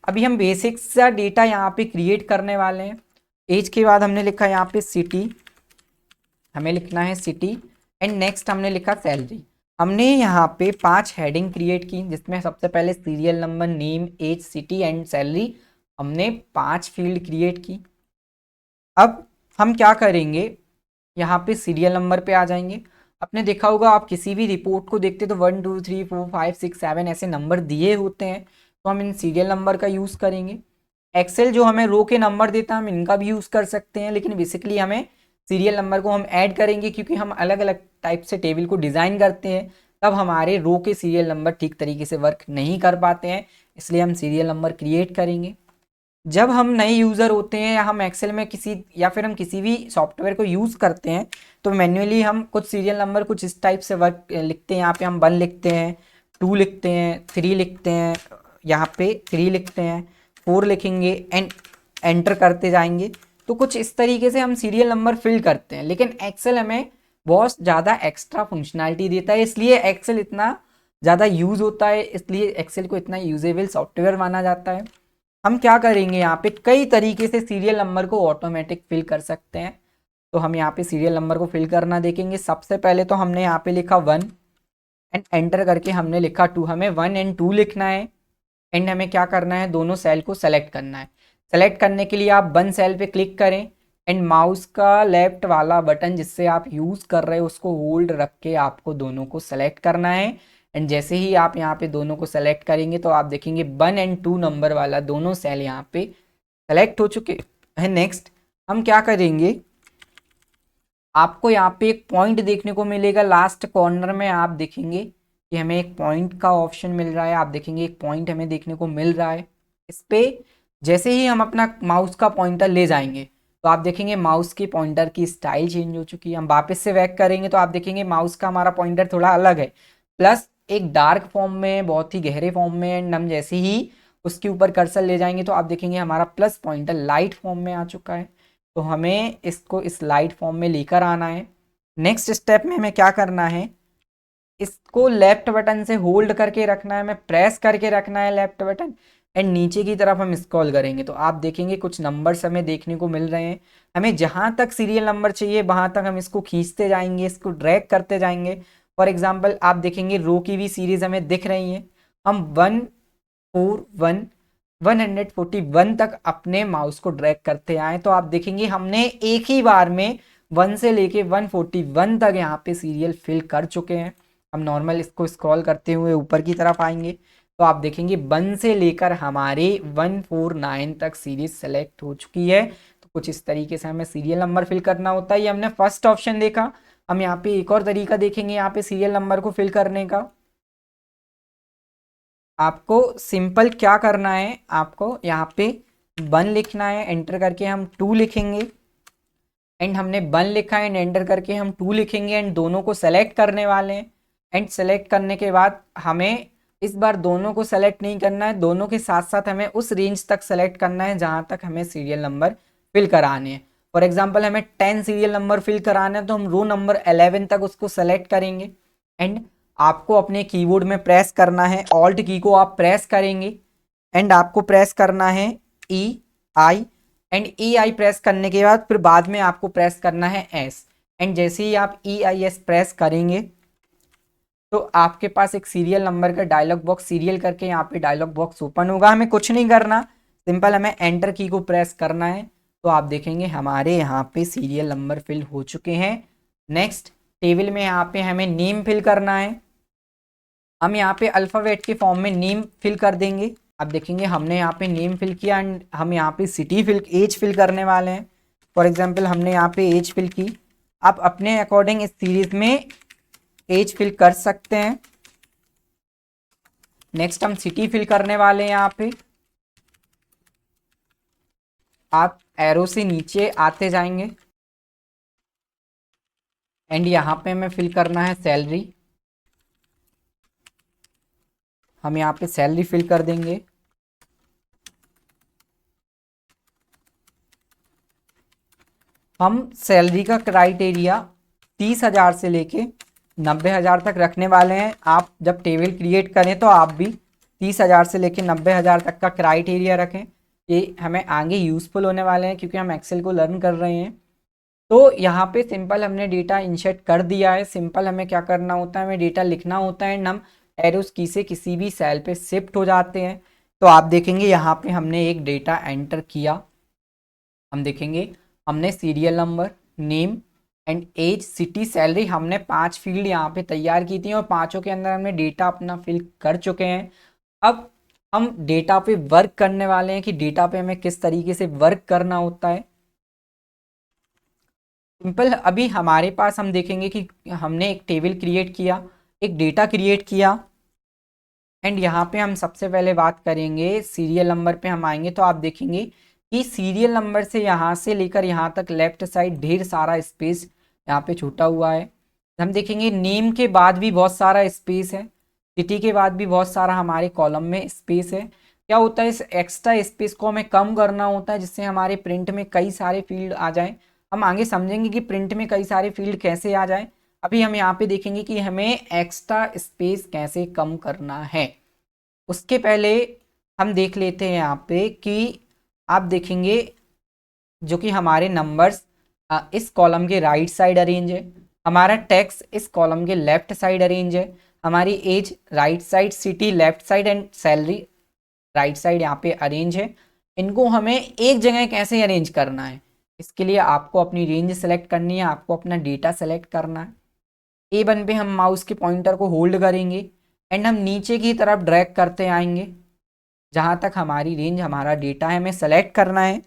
अभी हम बेसिक सा डेटा यहाँ पे क्रिएट करने वाले हैं। एज के बाद हमने लिखा यहाँ पे सिटी, हमें लिखना है सिटी, एंड नेक्स्ट हमने लिखा सैलरी। हमने यहाँ पे 5 हेडिंग क्रिएट की, जिसमें सबसे पहले serial number, name, age, city and salary, हमने 5 फील्ड क्रिएट की। अब हम क्या करेंगे, यहाँ पे सीरियल नंबर पे आ जाएंगे। आपने देखा होगा आप किसी भी रिपोर्ट को देखते तो 1 2 3 4 5 6 7 ऐसे नंबर दिए होते हैं, तो हम इन सीरियल नंबर का यूज़ करेंगे। एक्सेल जो हमें रो के नंबर देता है हम इनका भी यूज़ कर सकते हैं, लेकिन बेसिकली हमें सीरियल नंबर को हम ऐड करेंगे, क्योंकि हम अलग अलग टाइप से टेबल को डिज़ाइन करते हैं, तब हमारे रो के सीरियल नंबर ठीक तरीके से वर्क नहीं कर पाते हैं, इसलिए हम सीरियल नंबर क्रिएट करेंगे। जब हम नए यूज़र होते हैं या हम एक्सेल में किसी या फिर हम किसी भी सॉफ्टवेयर को यूज़ करते हैं तो मैन्युअली हम कुछ सीरियल नंबर कुछ इस टाइप से वर्क लिखते हैं। यहाँ पे हम 1 लिखते हैं, 2 लिखते हैं, 3 लिखते हैं, यहाँ पे 3 लिखते हैं, 4 लिखेंगे, एंड एंटर करते जाएंगे। तो कुछ इस तरीके से हम सीरियल नंबर फिल करते हैं, लेकिन एक्सेल हमें बहुत ज़्यादा एक्स्ट्रा फंक्शनैलिटी देता है, इसलिए एक्सेल इतना ज़्यादा यूज़ होता है, इसलिए एक्सेल को इतना यूजेबल सॉफ्टवेयर माना जाता है। हम क्या करेंगे, यहाँ पे कई तरीके से सीरियल नंबर को ऑटोमेटिक फिल कर सकते हैं। तो हम यहाँ पे सीरियल नंबर को फिल करना देखेंगे। सबसे पहले तो हमने यहाँ पे लिखा 1 एंड एंटर करके हमने लिखा 2। हमें 1 एंड 2 लिखना है, एंड हमें क्या करना है, दोनों सेल को सेलेक्ट करना है। सेलेक्ट करने के लिए आप 1 सेल पे क्लिक करें, एंड माउस का लेफ्ट वाला बटन जिससे आप यूज़ कर रहे हो उसको होल्ड रख के आपको दोनों को सेलेक्ट करना है। एंड जैसे ही आप यहाँ पे दोनों को सेलेक्ट करेंगे तो आप देखेंगे 1 एंड 2 नंबर वाला दोनों सेल यहाँ पे सेलेक्ट हो चुके हैं। नेक्स्ट हम क्या करेंगे, आपको यहाँ पे एक पॉइंट देखने को मिलेगा लास्ट कॉर्नर में। आप देखेंगे कि हमें एक पॉइंट का ऑप्शन मिल रहा है। आप देखेंगे एक पॉइंट हमें देखने को मिल रहा है। इस पे जैसे ही हम अपना माउस का पॉइंटर ले जाएंगे तो आप देखेंगे माउस की पॉइंटर की स्टाइल चेंज हो चुकी है। हम वापस से बैक करेंगे तो आप देखेंगे माउस का हमारा पॉइंटर थोड़ा अलग है, प्लस एक डार्क फॉर्म में, बहुत ही गहरे फॉर्म में। एंड हम जैसे ही उसके ऊपर कर्सर ले जाएंगे तो आप देखेंगे हमारा प्लस पॉइंटर लाइट फॉर्म में आ चुका है। तो हमें इसको इस लाइट फॉर्म में लेकर आना है। नेक्स्ट स्टेप में हमें क्या करना है, इसको लेफ्ट बटन से होल्ड करके रखना है, हमें प्रेस करके रखना है लेफ्ट बटन, एंड नीचे की तरफ हम स्क्रॉल करेंगे तो आप देखेंगे कुछ नंबर्स हमें देखने को मिल रहे हैं। हमें जहां तक सीरियल नंबर चाहिए वहां तक हम इसको खींचते जाएंगे, इसको ड्रैग करते जाएंगे। फॉर एग्जाम्पल आप देखेंगे रो की भी सीरीज हमें दिख रही है। हम 141 तक अपने माउस को ड्रैग करते आए तो आप देखेंगे हमने एक ही बार में 1 से लेके 141 तक यहाँ पे सीरियल फिल कर चुके हैं। हम नॉर्मल इसको स्क्रॉल करते हुए ऊपर की तरफ आएंगे तो आप देखेंगे 1 से लेकर हमारे 149 तक सीरीज सेलेक्ट हो चुकी है। तो कुछ इस तरीके से हमें सीरियल नंबर फिल करना होता है। ये हमने फर्स्ट ऑप्शन देखा। हम यहाँ पे एक और तरीका देखेंगे यहाँ पे सीरियल नंबर को फिल करने का। आपको सिंपल क्या करना है, आपको यहाँ पे 1 लिखना है, एंटर करके हम 2 लिखेंगे, एंड हमने 1 लिखा है एंड एंटर करके हम 2 लिखेंगे एंड दोनों को सेलेक्ट करने वाले हैं। एंड सेलेक्ट करने के बाद हमें इस बार दोनों को सेलेक्ट नहीं करना है, दोनों के साथ साथ हमें उस रेंज तक सेलेक्ट करना है जहां तक हमें सीरियल नंबर फिल कराने हैं। फॉर एग्जाम्पल हमें 10 सीरियल नंबर फिल कराना है तो हम रो नंबर 11 तक उसको सेलेक्ट करेंगे। एंड आपको अपने कीबोर्ड में प्रेस करना है, ऑल्ट की को आप प्रेस करेंगे एंड आपको प्रेस करना है E I, and E I press करने के बाद फिर बाद में आपको प्रेस करना है S। एंड जैसे ही आप EIS प्रेस करेंगे तो आपके पास एक सीरियल नंबर का डायलॉग बॉक्स, सीरियल करके यहाँ पे डायलॉग बॉक्स ओपन होगा। हमें कुछ नहीं करना, सिंपल हमें एंटर की को प्रेस करना है तो आप देखेंगे हमारे यहाँ पे सीरियल नंबर फिल हो चुके हैं। नेक्स्ट टेबल में यहाँ पे हमें नेम फिल करना है। हम यहाँ पे अल्फ़ाबेट के फॉर्म में नेम फिल कर देंगे। आप देखेंगे हमने यहाँ पे नेम फिल किया एंड हम यहाँ पे सिटी फिल, एज फिल करने वाले हैं। फॉर एग्जांपल हमने यहाँ पे एज फिल की। आप अपने अकॉर्डिंग इस सीरीज में एज फिल कर सकते हैं। नेक्स्ट हम सिटी फिल करने वाले हैं। यहाँ पे आप एरो से नीचे आते जाएंगे एंड यहाँ पे हमें फिल करना है सैलरी। हम यहाँ पे सैलरी फिल कर देंगे। हम सैलरी का क्राइटेरिया 30,000 से लेके 90,000 तक रखने वाले हैं। आप जब टेबल क्रिएट करें तो आप भी 30,000 से लेके 90,000 तक का क्राइटेरिया रखें। ये हमें आगे यूज़फुल होने वाले हैं क्योंकि हम एक्सेल को लर्न कर रहे हैं। तो यहाँ पे सिंपल हमने डेटा इंसर्ट कर दिया है। सिंपल हमें क्या करना होता है, हमें डेटा लिखना होता है एंड हम एरोस की से किसी भी सेल पे शिफ्ट हो जाते हैं। तो आप देखेंगे यहाँ पे हमने एक डेटा एंटर किया। हम देखेंगे हमने serial number, name and age, city, salary, हमने 5 फील्ड यहाँ पे तैयार की थी और पांचों के अंदर हमने डेटा अपना फिल कर चुके हैं। अब हम डेटा पे वर्क करने वाले हैं कि डेटा पे हमें किस तरीके से वर्क करना होता है। सिंपल अभी हमारे पास हम देखेंगे कि हमने एक टेबल क्रिएट किया, एक डेटा क्रिएट किया एंड यहाँ पे हम सबसे पहले बात करेंगे सीरियल नंबर पे हम आएंगे तो आप देखेंगे कि सीरियल नंबर से यहाँ से लेकर यहाँ तक लेफ्ट साइड ढेर सारा स्पेस यहाँ पे छूटा हुआ है। हम देखेंगे नेम के बाद भी बहुत सारा स्पेस है, सिटी के बाद भी बहुत सारा हमारे कॉलम में स्पेस है। क्या होता है, इस एक्स्ट्रा स्पेस को हमें कम करना होता है जिससे हमारे प्रिंट में कई सारे फील्ड आ जाएं। हम आगे समझेंगे कि प्रिंट में कई सारे फील्ड कैसे आ जाएं। अभी हम यहाँ पे देखेंगे कि हमें एक्स्ट्रा स्पेस कैसे कम करना है। उसके पहले हम देख लेते हैं यहाँ पे कि आप देखेंगे जो कि हमारे नंबर्स इस कॉलम के राइट साइड अरेंज है, हमारा टेक्स्ट इस कॉलम के लेफ्ट साइड अरेंज है, हमारी age right side, city left side and salary right side यहाँ पे अरेंज है। इनको हमें एक जगह कैसे अरेंज करना है, इसके लिए आपको अपनी रेंज सेलेक्ट करनी है, आपको अपना डेटा सेलेक्ट करना है। A1 पे हम माउस के पॉइंटर को होल्ड करेंगे एंड हम नीचे की तरफ ड्रैग करते आएंगे जहाँ तक हमारी रेंज, हमारा डेटा है, हमें सेलेक्ट करना है।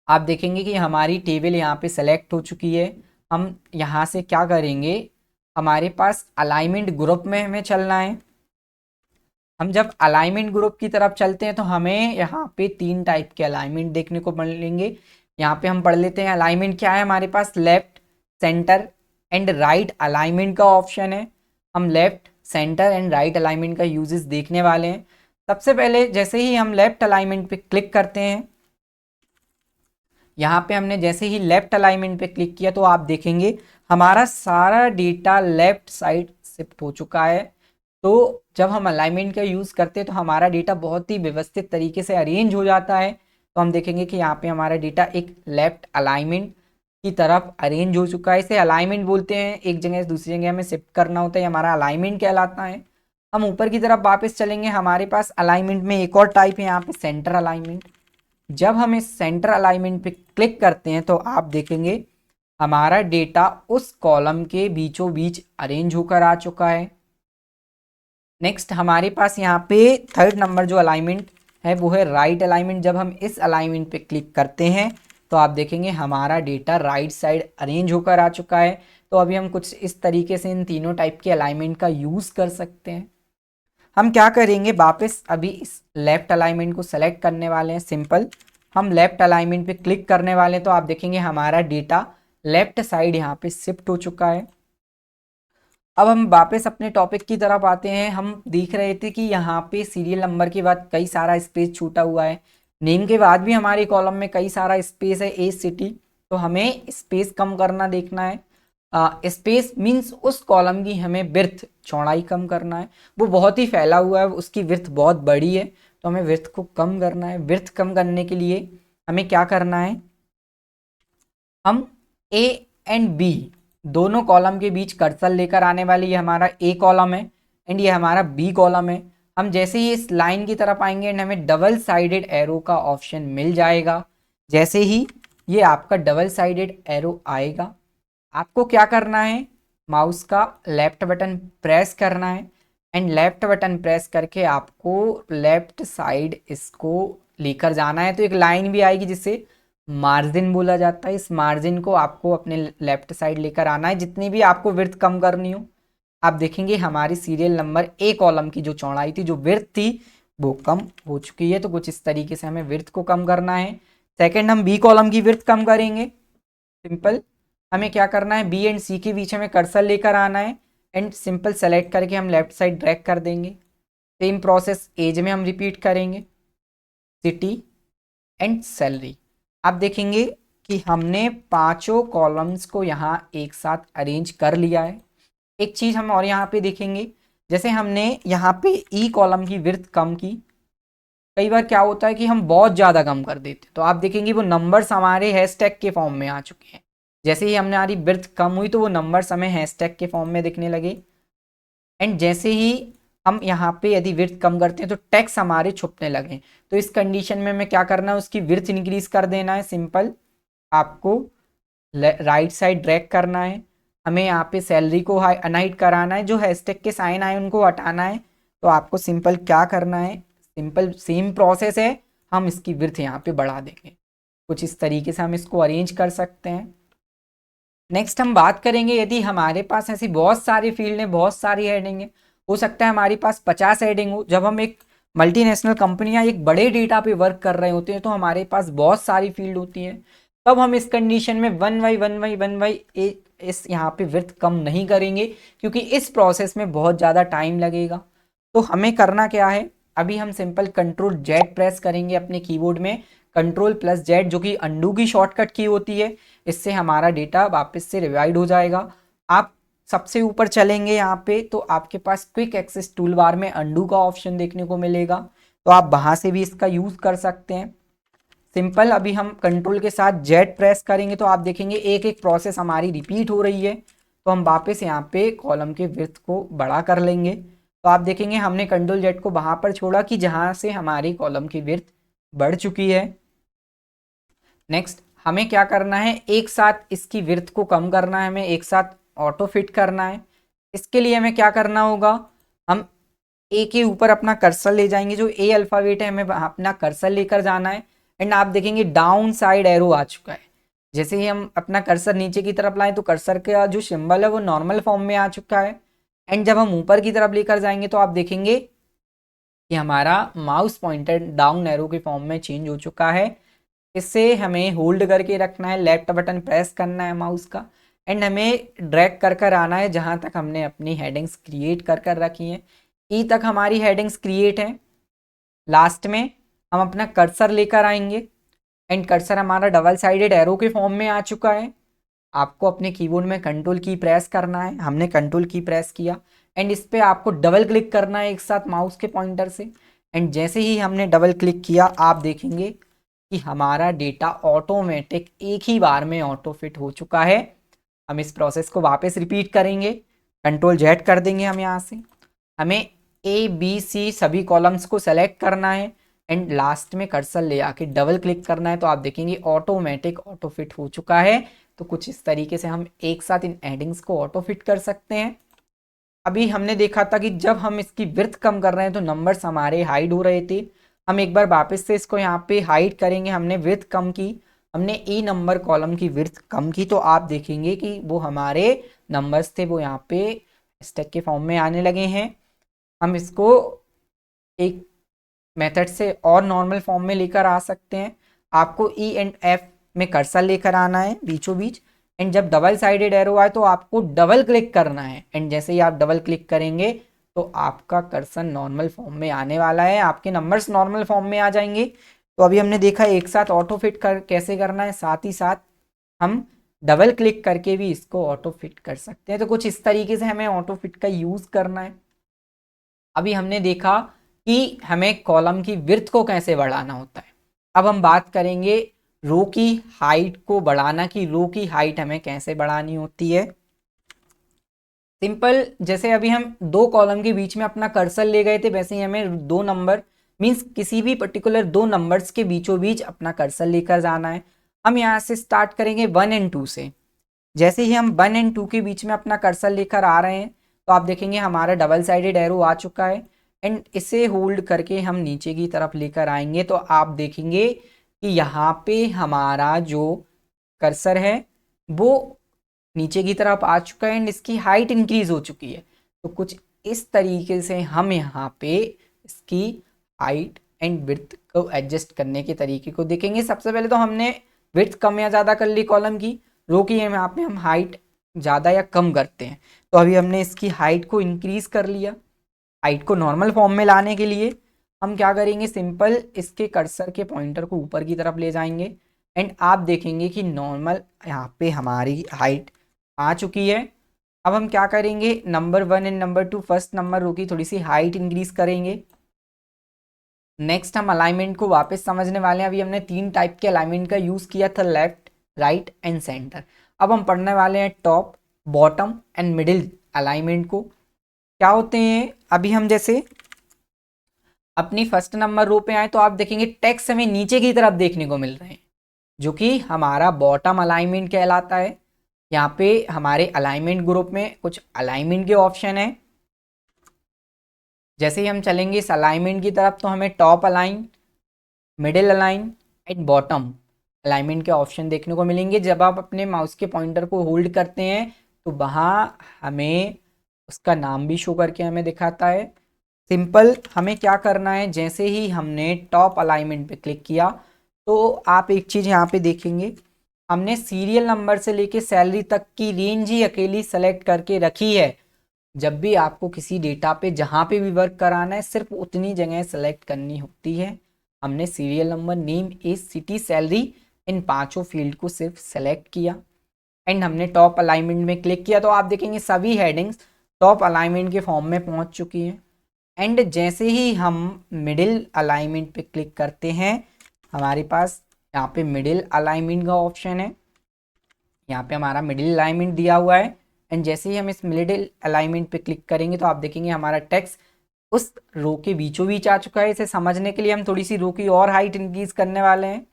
आप देखेंगे कि हमारी टेबल यहाँ पे सेलेक्ट हो चुकी है। हम यहाँ से क्या करेंगे, हमारे पास अलाइनमेंट ग्रुप में हमें चलना है। हम जब अलाइनमेंट ग्रुप की तरफ चलते हैं तो हमें यहाँ पे 3 टाइप के अलाइनमेंट देखने को मिलेंगे। यहाँ पे हम पढ़ लेते हैं अलाइनमेंट क्या है। हमारे पास left, centre and right alignment का ऑप्शन है। हम left, centre and right alignment का यूजेस देखने वाले हैं। सबसे पहले जैसे ही हम लेफ्ट अलाइनमेंट पे क्लिक करते हैं यहाँ पे हमने जैसे ही लेफ्ट अलाइनमेंट पे क्लिक किया तो आप देखेंगे हमारा सारा डेटा लेफ्ट साइड शिफ्ट हो चुका है। तो जब हम अलाइनमेंट का यूज़ करते हैं तो हमारा डेटा बहुत ही व्यवस्थित तरीके से अरेंज हो जाता है। तो हम देखेंगे कि यहाँ पे हमारा डेटा एक लेफ्ट अलाइनमेंट की तरफ अरेंज हो चुका है। इसे अलाइनमेंट बोलते हैं, एक जगह से दूसरी जगह में शिफ्ट करना होता है, हमारा अलाइनमेंट कहलाता है। हम ऊपर की तरफ वापस चलेंगे, हमारे पास अलाइनमेंट में एक और टाइप है यहाँ पे सेंटर अलाइनमेंट। जब हम इस सेंटर अलाइनमेंट पे क्लिक करते हैं तो आप देखेंगे हमारा डेटा उस कॉलम के बीचों बीच अरेंज होकर आ चुका है। नेक्स्ट हमारे पास यहाँ पे थर्ड नंबर जो अलाइनमेंट है वो है राइट अलाइनमेंट। जब हम इस अलाइनमेंट पे क्लिक करते हैं तो आप देखेंगे हमारा डेटा राइट साइड अरेंज होकर आ चुका है। तो अभी हम कुछ इस तरीके से इन तीनों टाइप के अलाइनमेंट का यूज़ कर सकते हैं। हम क्या करेंगे, वापस अभी इस लेफ्ट अलाइनमेंट को सेलेक्ट करने वाले हैं। सिंपल हम लेफ्ट अलाइनमेंट पे क्लिक करने वाले हैं तो आप देखेंगे हमारा डेटा लेफ्ट साइड यहाँ पे शिफ्ट हो चुका है। अब हम वापस अपने टॉपिक की तरफ आते हैं। हम देख रहे थे कि यहाँ पे सीरियल नंबर के बाद कई सारा स्पेस छूटा हुआ है, नेम के बाद भी हमारे कॉलम में कई सारा स्पेस है, एज सिटी। तो हमें स्पेस कम करना देखना है। स्पेस मीन्स उस कॉलम की हमें विड्थ चौड़ाई कम करना है। वो बहुत ही फैला हुआ है, उसकी विड्थ बहुत बड़ी है, तो हमें विड्थ को कम करना है। विड्थ कम करने के लिए हमें क्या करना है, हम ए एंड बी दोनों कॉलम के बीच कर्सर लेकर आने वाले, ये हमारा ए कॉलम है एंड ये हमारा बी कॉलम है। हम जैसे ही इस लाइन की तरफ आएंगे एंड हमें डबल साइडेड एरो का ऑप्शन मिल जाएगा। जैसे ही ये आपका डबल साइडेड एरो आएगा, आपको क्या करना है, माउस का लेफ्ट बटन प्रेस करना है एंड लेफ्ट बटन प्रेस करके आपको लेफ्ट साइड इसको लेकर जाना है। तो एक लाइन भी आएगी जिसे मार्जिन बोला जाता है। इस मार्जिन को आपको अपने लेफ्ट साइड लेकर आना है, जितनी भी आपको विड्थ कम करनी हो। आप देखेंगे हमारी सीरियल नंबर ए कॉलम की जो चौड़ाई थी, जो विड्थ थी, वो कम हो चुकी है। तो कुछ इस तरीके से हमें विड्थ को कम करना है। सेकंड, हम बी कॉलम की विड्थ कम करेंगे। सिंपल हमें क्या करना है, बी एंड सी के बीच हमें कर्सर लेकर आना है एंड सिंपल सेलेक्ट करके हम लेफ्ट साइड ड्रैग कर देंगे। सेम प्रोसेस एज में हम रिपीट करेंगे, सिटी एंड सैलरी। आप देखेंगे कि हमने पांचों कॉलम्स को यहाँ एक साथ अरेंज कर लिया है। एक चीज़ हम और यहाँ पे देखेंगे, जैसे हमने यहाँ पे ई कॉलम की विड्थ कम की, कई बार क्या होता है कि हम बहुत ज़्यादा कम कर देते हैं, तो आप देखेंगे वो नंबर्स हमारे हैशटैग के फॉर्म में आ चुके हैं। जैसे ही हमने हमारी विड्थ कम हुई तो वो नंबर्स हमें हैशटैग के फॉर्म में दिखने लगे। एंड जैसे ही हम यहाँ पे यदि विड्थ कम करते हैं तो टेक्स्ट हमारे छुपने लगे। तो इस कंडीशन में हमें क्या करना है, उसकी विड्थ इंक्रीज कर देना है। सिंपल आपको राइट साइड ड्रैग करना है, हमें यहाँ पे सैलरी को अनहाइड कराना है, जो हैशटैग के साइन आए उनको हटाना है। तो आपको सिंपल क्या करना है, सिंपल सेम प्रोसेस है, हम इसकी विड्थ यहाँ पे बढ़ा देंगे। कुछ इस तरीके से हम इसको अरेंज कर सकते हैं। नेक्स्ट हम बात करेंगे, यदि हमारे पास ऐसी बहुत सारी फील्ड है, बहुत सारी हेडिंग है, हो सकता है हमारी पास 50 हेडिंग हो। जब हम एक मल्टीनेशनल कंपनी या एक बड़े डेटा पे वर्क कर रहे होते हैं तो हमारे पास बहुत सारी फील्ड होती हैं। तब हम इस कंडीशन में वन बाई इस यहाँ पे विड्थ कम नहीं करेंगे, क्योंकि इस प्रोसेस में बहुत ज़्यादा टाइम लगेगा। तो हमें करना क्या है, अभी हम सिंपल कंट्रोल जेड प्रेस करेंगे अपने कीबोर्ड में, कंट्रोल प्लस जेड जो कि अंडू की शॉर्टकट की होती है। इससे हमारा डेटा वापस से रिवाइड हो जाएगा। आप सबसे ऊपर चलेंगे यहाँ पे तो आपके पास क्विक एक्सेस टूल बार में अंडू का ऑप्शन देखने को मिलेगा, तो आप वहाँ से भी इसका यूज़ कर सकते हैं। सिंपल अभी हम कंट्रोल के साथ जेड प्रेस करेंगे तो आप देखेंगे एक एक प्रोसेस हमारी रिपीट हो रही है। तो हम वापस यहाँ पे कॉलम के विड्थ को बड़ा कर लेंगे। तो आप देखेंगे हमने कंट्रोल जेड को वहाँ पर छोड़ा कि जहाँ से हमारी कॉलम की विड्थ बढ़ चुकी है। नेक्स्ट हमें क्या करना है, एक साथ इसकी विड्थ को कम करना है, हमें एक साथ ऑटो फिट करना है। इसके लिए हमें क्या करना होगा, हम ए के ऊपर अपना कर्सर ले जाएंगे, जो ए अल्फ़ाबेट है हमें अपना कर्सर लेकर जाना है एंड आप देखेंगे डाउन साइड एरो आ चुका है। जैसे ही हम अपना कर्सर नीचे की तरफ लाएं तो कर्सर का जो सिंबल है वो नॉर्मल फॉर्म में आ चुका है। एंड जब हम ऊपर की तरफ लेकर जाएंगे तो आप देखेंगे कि हमारा माउस पॉइंटर डाउन एरो के फॉर्म में चेंज हो चुका है। इससे हमें होल्ड करके रखना है, लेफ्ट बटन प्रेस करना है माउस का एंड हमें ड्रैग कर कर आना है जहाँ तक हमने अपनी हेडिंग्स क्रिएट कर कर रखी हैं। ई तक हमारी हेडिंग्स क्रिएट हैं। लास्ट में हम अपना कर्सर लेकर आएंगे एंड कर्सर हमारा डबल साइडेड एरो के फॉर्म में आ चुका है। आपको अपने कीबोर्ड में कंट्रोल की प्रेस करना है, हमने कंट्रोल की प्रेस किया एंड इस पे आपको डबल क्लिक करना है एक साथ माउस के पॉइंटर से। एंड जैसे ही हमने डबल क्लिक किया आप देखेंगे कि हमारा डेटा ऑटोमेटिक एक ही बार में ऑटो फिट हो चुका है। हम इस प्रोसेस को वापस रिपीट करेंगे, कंट्रोल जेड कर देंगे हम यहाँ से। हमें ए बी सी सभी कॉलम्स को सेलेक्ट करना है एंड लास्ट में कर्सर ले आके डबल क्लिक करना है, तो आप देखेंगे ऑटोमेटिक ऑटो फिट हो चुका है। तो कुछ इस तरीके से हम एक साथ इन एडिंग्स को ऑटो फिट कर सकते हैं। अभी हमने देखा था कि जब हम इसकी विड्थ कम कर रहे हैं तो नंबर्स हमारे हाइड हो रहे थे। हम एक बार वापस से इसको यहाँ पे हाइड करेंगे। हमने विड्थ कम की, हमने ई नंबर कॉलम की विड्थ कम की, तो आप देखेंगे कि वो हमारे नंबर्स थे वो यहाँ पे स्टैक के फॉर्म में आने लगे हैं। हम इसको एक मेथड से और नॉर्मल फॉर्म में लेकर आ सकते हैं। आपको ई एंड एफ में कर्सर लेकर आना है बीचों बीच एंड जब डबल साइडेड एरो आए तो आपको डबल क्लिक करना है एंड जैसे ही आप डबल क्लिक करेंगे तो आपका कर्सर नॉर्मल फॉर्म में आने वाला है, आपके नंबर्स नॉर्मल फॉर्म में आ जाएंगे। तो अभी हमने देखा एक साथ ऑटो फिट कर कैसे करना है, साथ ही साथ हम डबल क्लिक करके भी इसको ऑटो फिट कर सकते हैं। तो कुछ इस तरीके से हमें ऑटो फिट का यूज़ करना है। अभी हमने देखा कि हमें कॉलम की विड्थ को कैसे बढ़ाना होता है। अब हम बात करेंगे रो की हाइट को बढ़ाना, कि रो की हाइट हमें कैसे बढ़ानी होती है। सिंपल, जैसे अभी हम दो कॉलम के बीच में अपना कर्सर ले गए थे वैसे ही हमें दो नंबर मींस किसी भी पर्टिकुलर दो नंबर्स के बीचों बीच अपना कर्सर लेकर जाना है। हम यहाँ से स्टार्ट करेंगे 1 एंड 2 से। जैसे ही हम 1 एंड 2 के बीच में अपना कर्सर लेकर आ रहे हैं तो आप देखेंगे हमारा डबल साइडेड एरो आ चुका है एंड इसे होल्ड करके हम नीचे की तरफ लेकर आएंगे तो आप देखेंगे कि यहाँ पे हमारा जो कर्सर है वो नीचे की तरफ आ चुका है एंड इसकी हाइट इंक्रीज हो चुकी है। तो कुछ इस तरीके से हम यहाँ पे इसकी हाइट एंड विड्थ को एडजस्ट करने के तरीके को देखेंगे। सबसे पहले तो हमने विड्थ कम या ज़्यादा कर ली कॉलम की, रो की यहाँ पे हम हाइट ज़्यादा या कम करते हैं। तो अभी हमने इसकी हाइट को इंक्रीज कर लिया। हाइट को नॉर्मल फॉर्म में लाने के लिए हम क्या करेंगे, सिंपल इसके कर्सर के पॉइंटर को ऊपर की तरफ ले जाएंगे एंड आप देखेंगे कि नॉर्मल यहाँ पे हमारी हाइट आ चुकी है। अब हम क्या करेंगे, number 1 and number 2 first number row की थोड़ी सी हाइट इंक्रीज करेंगे। नेक्स्ट हम अलाइनमेंट को वापस समझने वाले हैं। अभी हमने 3 टाइप के अलाइनमेंट का यूज़ किया था, लेफ्ट, राइट एंड सेंटर। अब हम पढ़ने वाले हैं top, bottom and middle alignment को। क्या होते हैं, अभी हम जैसे अपनी फर्स्ट नंबर रो पे आए तो आप देखेंगे टेक्स्ट हमें नीचे की तरफ देखने को मिल रहे हैं जो कि हमारा बॉटम अलाइनमेंट कहलाता है। यहाँ पे हमारे अलाइनमेंट ग्रुप में कुछ अलाइनमेंट के ऑप्शन है। जैसे ही हम चलेंगे इस अलाइनमेंट की तरफ तो हमें top align, middle align and bottom alignment के ऑप्शन देखने को मिलेंगे। जब आप अपने माउस के पॉइंटर को होल्ड करते हैं तो वहाँ हमें उसका नाम भी शो करके हमें दिखाता है। सिंपल, हमें क्या करना है, जैसे ही हमने टॉप अलाइनमेंट पे क्लिक किया तो आप एक चीज़ यहाँ पे देखेंगे, हमने सीरियल नंबर से लेके सैलरी तक की रेंज ही अकेली सेलेक्ट करके रखी है। जब भी आपको किसी डेटा पे जहाँ पे भी वर्क कराना है सिर्फ उतनी जगह सेलेक्ट करनी होती है। हमने serial number, name, age, city, salary इन पांचों फील्ड को सिर्फ सेलेक्ट किया एंड हमने टॉप अलाइनमेंट में क्लिक किया तो आप देखेंगे सभी हेडिंग्स टॉप अलाइनमेंट के फॉर्म में पहुंच चुकी हैं। एंड जैसे ही हम मिडिल अलाइनमेंट पे क्लिक करते हैं हमारे पास यहाँ पे मिडिल अलाइनमेंट का ऑप्शन है। यहाँ पे हमारा मिडिल अलाइनमेंट दिया हुआ है एंड जैसे ही हम इस मिडिल अलाइनमेंट पे क्लिक करेंगे तो आप देखेंगे हमारा टेक्स्ट उस रो के बीचों बीच आ चुका है। इसे समझने के लिए हम थोड़ी सी रो की और हाइट इंक्रीज करने वाले हैं।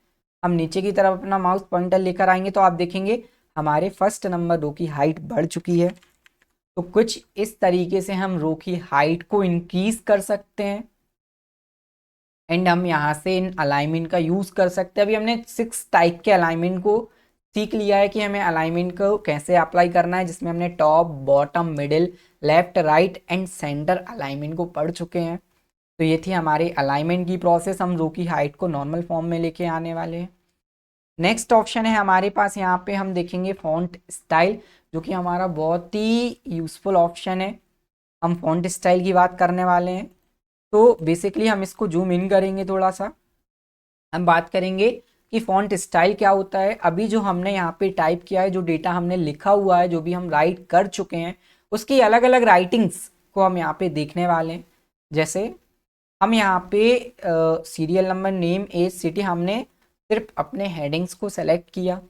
हम नीचे की तरफ अपना माउस पॉइंटर लेकर आएंगे तो आप देखेंगे हमारे फर्स्ट नंबर रो की हाइट बढ़ चुकी है। तो कुछ इस तरीके से हम रो की हाइट को इंक्रीज कर सकते हैं एंड हम यहाँ से इन अलाइनमेंट का यूज़ कर सकते हैं। अभी हमने 6 टाइप के अलाइनमेंट को सीख लिया है कि हमें अलाइनमेंट को कैसे अप्लाई करना है, जिसमें हमने top, bottom, middle, left, right and centre alignment को पढ़ चुके हैं। तो ये थी हमारी अलाइनमेंट की प्रोसेस। हम रो की हाइट को नॉर्मल फॉर्म में लेके आने वाले हैं। नेक्स्ट ऑप्शन है हमारे पास, यहाँ पे हम देखेंगे फॉन्ट स्टाइल, जो कि हमारा बहुत ही यूज़फुल ऑप्शन है। हम फॉन्ट स्टाइल की बात करने वाले हैं। तो बेसिकली हम इसको जूम इन करेंगे थोड़ा सा, हम बात करेंगे कि फ़ॉन्ट स्टाइल क्या होता है। अभी जो हमने यहाँ पे टाइप किया है, जो डेटा हमने लिखा हुआ है, जो भी हम राइट कर चुके हैं, उसकी अलग अलग राइटिंग्स को हम यहाँ पे देखने वाले हैं। जैसे हम यहाँ पे serial number, name, age, city, हमने सिर्फ अपने हेडिंग्स को सेलेक्ट किया।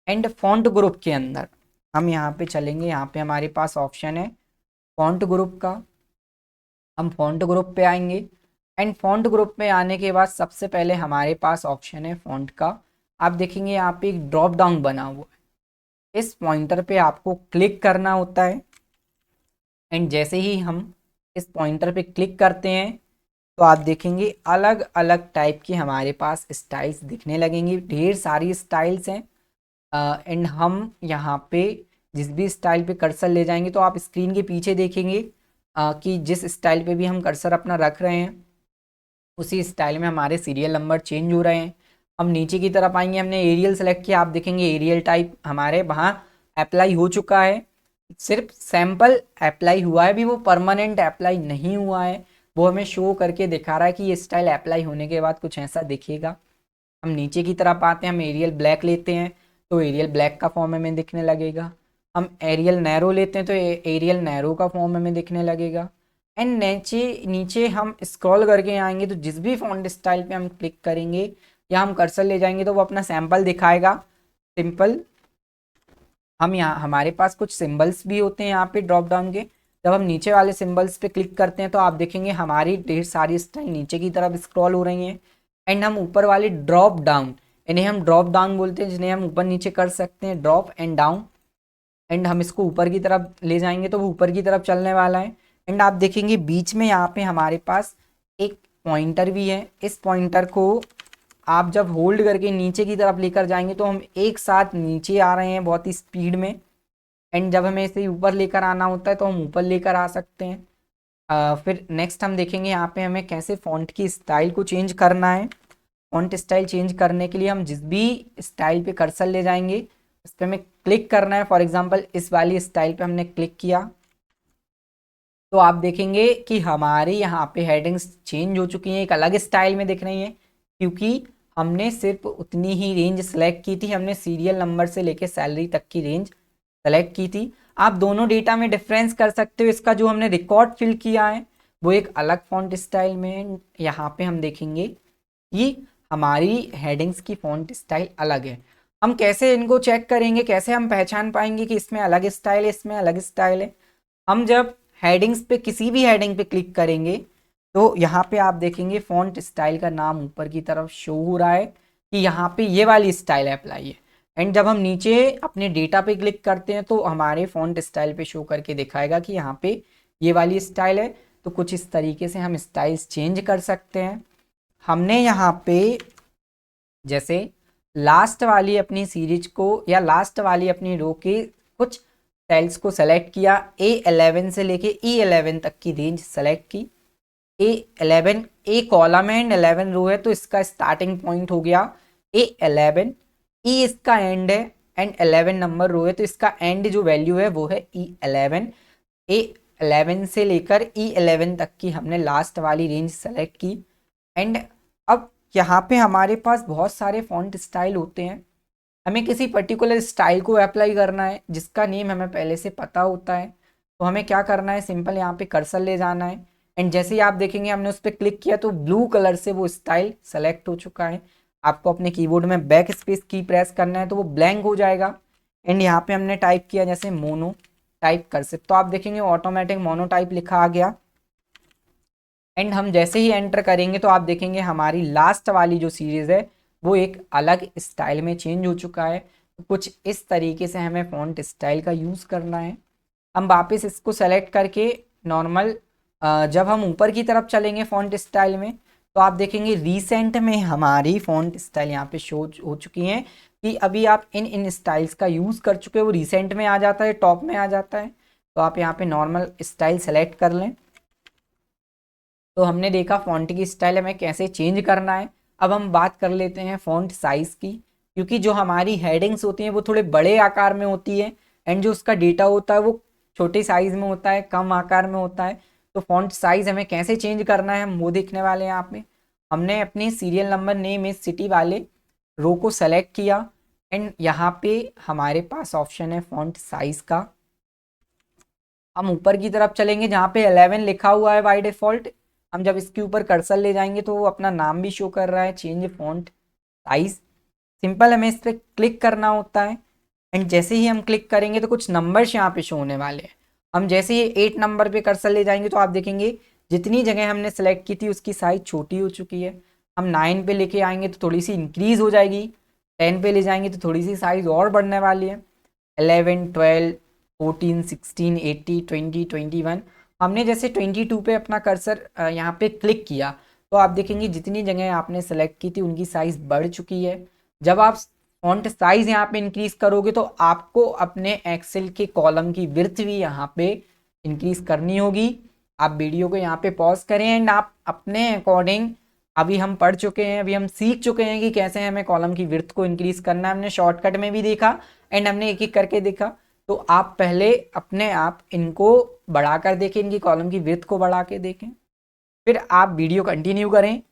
एंड फॉन्ट ग्रुप के अंदर हम यहाँ पे चलेंगे, यहाँ पे हमारे पास ऑप्शन है फॉन्ट ग्रुप का। हम फॉन्ट ग्रुप पे आएंगे एंड फॉन्ट ग्रुप में आने के बाद सबसे पहले हमारे पास ऑप्शन है फॉन्ट का। आप देखेंगे यहाँ पे एक ड्रॉप डाउन बना हुआ है, इस पॉइंटर पे आपको क्लिक करना होता है। एंड जैसे ही हम इस पॉइंटर पे क्लिक करते हैं तो आप देखेंगे अलग अलग टाइप की हमारे पास स्टाइल्स दिखने लगेंगी, ढेर सारी स्टाइल्स हैं। एंड हम यहाँ पे जिस भी स्टाइल पे कर्सर ले जाएंगे तो आप स्क्रीन के पीछे देखेंगे कि जिस स्टाइल पे भी हम कर्सर अपना रख रहे हैं उसी स्टाइल में हमारे सीरियल नंबर चेंज हो रहे हैं। हम नीचे की तरफ आएंगे, हमने एरियल सेलेक्ट किया, आप देखेंगे एरियल टाइप हमारे वहाँ अप्लाई हो चुका है। सिर्फ सैंपल अप्लाई हुआ है, भी वो परमानेंट अप्लाई नहीं हुआ है। वो हमें शो करके दिखा रहा है कि ये स्टाइल अप्लाई होने के बाद कुछ ऐसा दिखेगा। हम नीचे की तरफ आते हैं, हम एरियल ब्लैक लेते हैं तो एरियल ब्लैक का फॉर्म हमें दिखने लगेगा। हम एरियल नैरो लेते हैं तो एरियल नैरो का फॉर्म हमें दिखने लगेगा। एंड नीचे नीचे हम स्क्रॉल करके आएंगे तो जिस भी फॉन्ट स्टाइल पे हम क्लिक करेंगे या हम कर्सर ले जाएंगे तो वो अपना सैंपल दिखाएगा, सिंपल। हम यहाँ हमारे पास कुछ सिंबल्स भी होते हैं यहाँ पे ड्रॉप डाउन के। जब हम नीचे वाले सिंबल्स पे क्लिक करते हैं तो आप देखेंगे हमारी ढेर सारी स्टाइल नीचे की तरफ स्क्रॉल हो रही हैं। एंड हम ऊपर वाले ड्रॉप डाउन, इन्हें हम ड्रॉप डाउन बोलते हैं, जिन्हें हम ऊपर नीचे कर सकते हैं, ड्रॉप एंड डाउन। एंड हम इसको ऊपर की तरफ ले जाएंगे तो वो ऊपर की तरफ चलने वाला है। एंड आप देखेंगे बीच में यहाँ पे हमारे पास एक पॉइंटर भी है। इस पॉइंटर को आप जब होल्ड करके नीचे की तरफ लेकर जाएंगे तो हम एक साथ नीचे आ रहे हैं बहुत ही स्पीड में। एंड जब हमें इसे ऊपर लेकर आना होता है तो हम ऊपर लेकर आ सकते हैं। फिर नेक्स्ट हम देखेंगे यहाँ पे हमें कैसे फ़ॉन्ट की स्टाइल को चेंज करना है। फ़ॉन्ट स्टाइल चेंज करने के लिए हम जिस भी स्टाइल पे कर्सर ले जाएंगे उस पर हमें क्लिक करना है। फॉर एग्जांपल इस वाली स्टाइल पे हमने क्लिक किया तो आप देखेंगे कि हमारे यहाँ पे हेडिंग्स चेंज हो चुकी हैं, एक अलग स्टाइल में दिख रही हैं, क्योंकि हमने सिर्फ उतनी ही रेंज सेलेक्ट की थी। हमने सीरियल नंबर से लेके सैलरी तक की रेंज सेलेक्ट की थी। आप दोनों डेटा में डिफरेंस कर सकते हो। इसका जो हमने रिकॉर्ड फिल किया है वो एक अलग फॉन्ट स्टाइल में, यहाँ पे हम देखेंगे कि हमारी हेडिंग्स की फॉन्ट स्टाइल अलग है। हम कैसे इनको चेक करेंगे, कैसे हम पहचान पाएंगे कि इसमें अलग स्टाइल है, इसमें अलग स्टाइल है। हम जब हेडिंग्स पे किसी भी हेडिंग पे क्लिक करेंगे तो यहाँ पे आप देखेंगे फॉन्ट स्टाइल का नाम ऊपर की तरफ शो हो रहा है कि यहाँ पे ये वाली स्टाइल अप्लाई है। एंड जब हम नीचे अपने डेटा पे क्लिक करते हैं तो हमारे फॉन्ट स्टाइल पे शो करके दिखाएगा कि यहाँ पे ये वाली स्टाइल है। तो कुछ इस तरीके से हम स्टाइल्स चेंज कर सकते हैं। हमने यहाँ पे जैसे लास्ट वाली अपनी सीरीज को या लास्ट वाली अपनी रो के कुछ सेल्स को सेलेक्ट किया, A11 से लेके E11 तक की रेंज सेलेक्ट की। A11 ए कॉलम है एंड 11 रो है तो इसका स्टार्टिंग पॉइंट हो गया A11, E इसका एंड है एंड 11 नंबर रो है तो इसका एंड जो वैल्यू है वो है E11। A11 से लेकर E11 तक की हमने लास्ट वाली रेंज सेलेक्ट की। एंड अब यहाँ पे हमारे पास बहुत सारे फॉन्ट स्टाइल होते हैं। हमें किसी पर्टिकुलर स्टाइल को अप्लाई करना है जिसका नेम हमें पहले से पता होता है, तो हमें क्या करना है, सिंपल यहाँ पे कर्सर ले जाना है। एंड जैसे ही आप देखेंगे हमने उस पर क्लिक किया तो ब्लू कलर से वो स्टाइल सेलेक्ट हो चुका है। आपको अपने कीबोर्ड में बैक स्पेस की प्रेस करना है तो वो ब्लैंक हो जाएगा। एंड यहाँ पे हमने टाइप किया जैसे मोनो टाइप कर सकते, तो आप देखेंगे ऑटोमेटिक मोनो टाइप लिखा आ गया। एंड हम जैसे ही एंटर करेंगे तो आप देखेंगे हमारी लास्ट वाली जो सीरीज है वो एक अलग स्टाइल में चेंज हो चुका है। तो कुछ इस तरीके से हमें फॉन्ट स्टाइल का यूज़ करना है। हम वापस इसको सेलेक्ट करके नॉर्मल जब हम ऊपर की तरफ चलेंगे फॉन्ट स्टाइल में तो आप देखेंगे रिसेंट में हमारी फॉन्ट स्टाइल यहाँ पे शो हो चुकी हैं कि अभी आप इन स्टाइल्स का यूज़ कर चुके हो। वो रिसेंट में आ जाता है, टॉप में आ जाता है। तो आप यहाँ पे नॉर्मल स्टाइल सेलेक्ट कर लें। तो हमने देखा फ़ॉन्ट की स्टाइल हमें कैसे चेंज करना है। अब हम बात कर लेते हैं फ़ॉन्ट साइज़ की, क्योंकि जो हमारी हेडिंग्स होती हैं वो थोड़े बड़े आकार में होती है एंड जो उसका डेटा होता है वो छोटे साइज़ में होता है, कम आकार में होता है। तो फ़ॉन्ट साइज़ हमें कैसे चेंज करना है हम वो देखने वाले हैं। यहाँ पे हमने अपनी serial number, name, age, city वाले रो को सेलेक्ट किया एंड यहाँ पे हमारे पास ऑप्शन है फॉन्ट साइज का। हम ऊपर की तरफ चलेंगे जहाँ पे 11 लिखा हुआ है बाय डिफॉल्ट। हम जब इसके ऊपर कर्सर ले जाएंगे तो वो अपना नाम भी शो कर रहा है, चेंज फॉन्ट साइज। सिंपल हमें इस पर क्लिक करना होता है एंड जैसे ही हम क्लिक करेंगे तो कुछ नंबर्स यहाँ पे शो होने वाले हैं। हम जैसे ही 8 नंबर पे कर्सर ले जाएंगे तो आप देखेंगे जितनी जगह हमने सेलेक्ट की थी उसकी साइज छोटी हो चुकी है। हम 9 पे लेके आएंगे तो थोड़ी सी इंक्रीज हो जाएगी, 10 पे ले जाएंगे तो थोड़ी सी साइज और बढ़ने वाली है। 11, 12, 14, 16, 80, 20, 21। हमने जैसे 22 पे अपना कर्सर यहाँ पे क्लिक किया तो आप देखेंगे जितनी जगह आपने सेलेक्ट की थी उनकी साइज बढ़ चुकी है। जब आप फॉन्ट साइज यहाँ पे इंक्रीज करोगे तो आपको अपने एक्सेल के कॉलम की विड्थ भी यहाँ पे इंक्रीज करनी होगी। आप वीडियो को यहाँ पे पॉज करें एंड आप अपने अकॉर्डिंग, अभी हम पढ़ चुके हैं, अभी हम सीख चुके हैं कि कैसे हमें कॉलम की विड्थ को इंक्रीज करना है। हमने शॉर्टकट में भी देखा एंड हमने एक एक करके देखा। तो आप पहले अपने आप इनको बढ़ाकर देखें, इनकी कॉलम की विड्थ को बढ़ा के देखें, फिर आप वीडियो कंटिन्यू करें।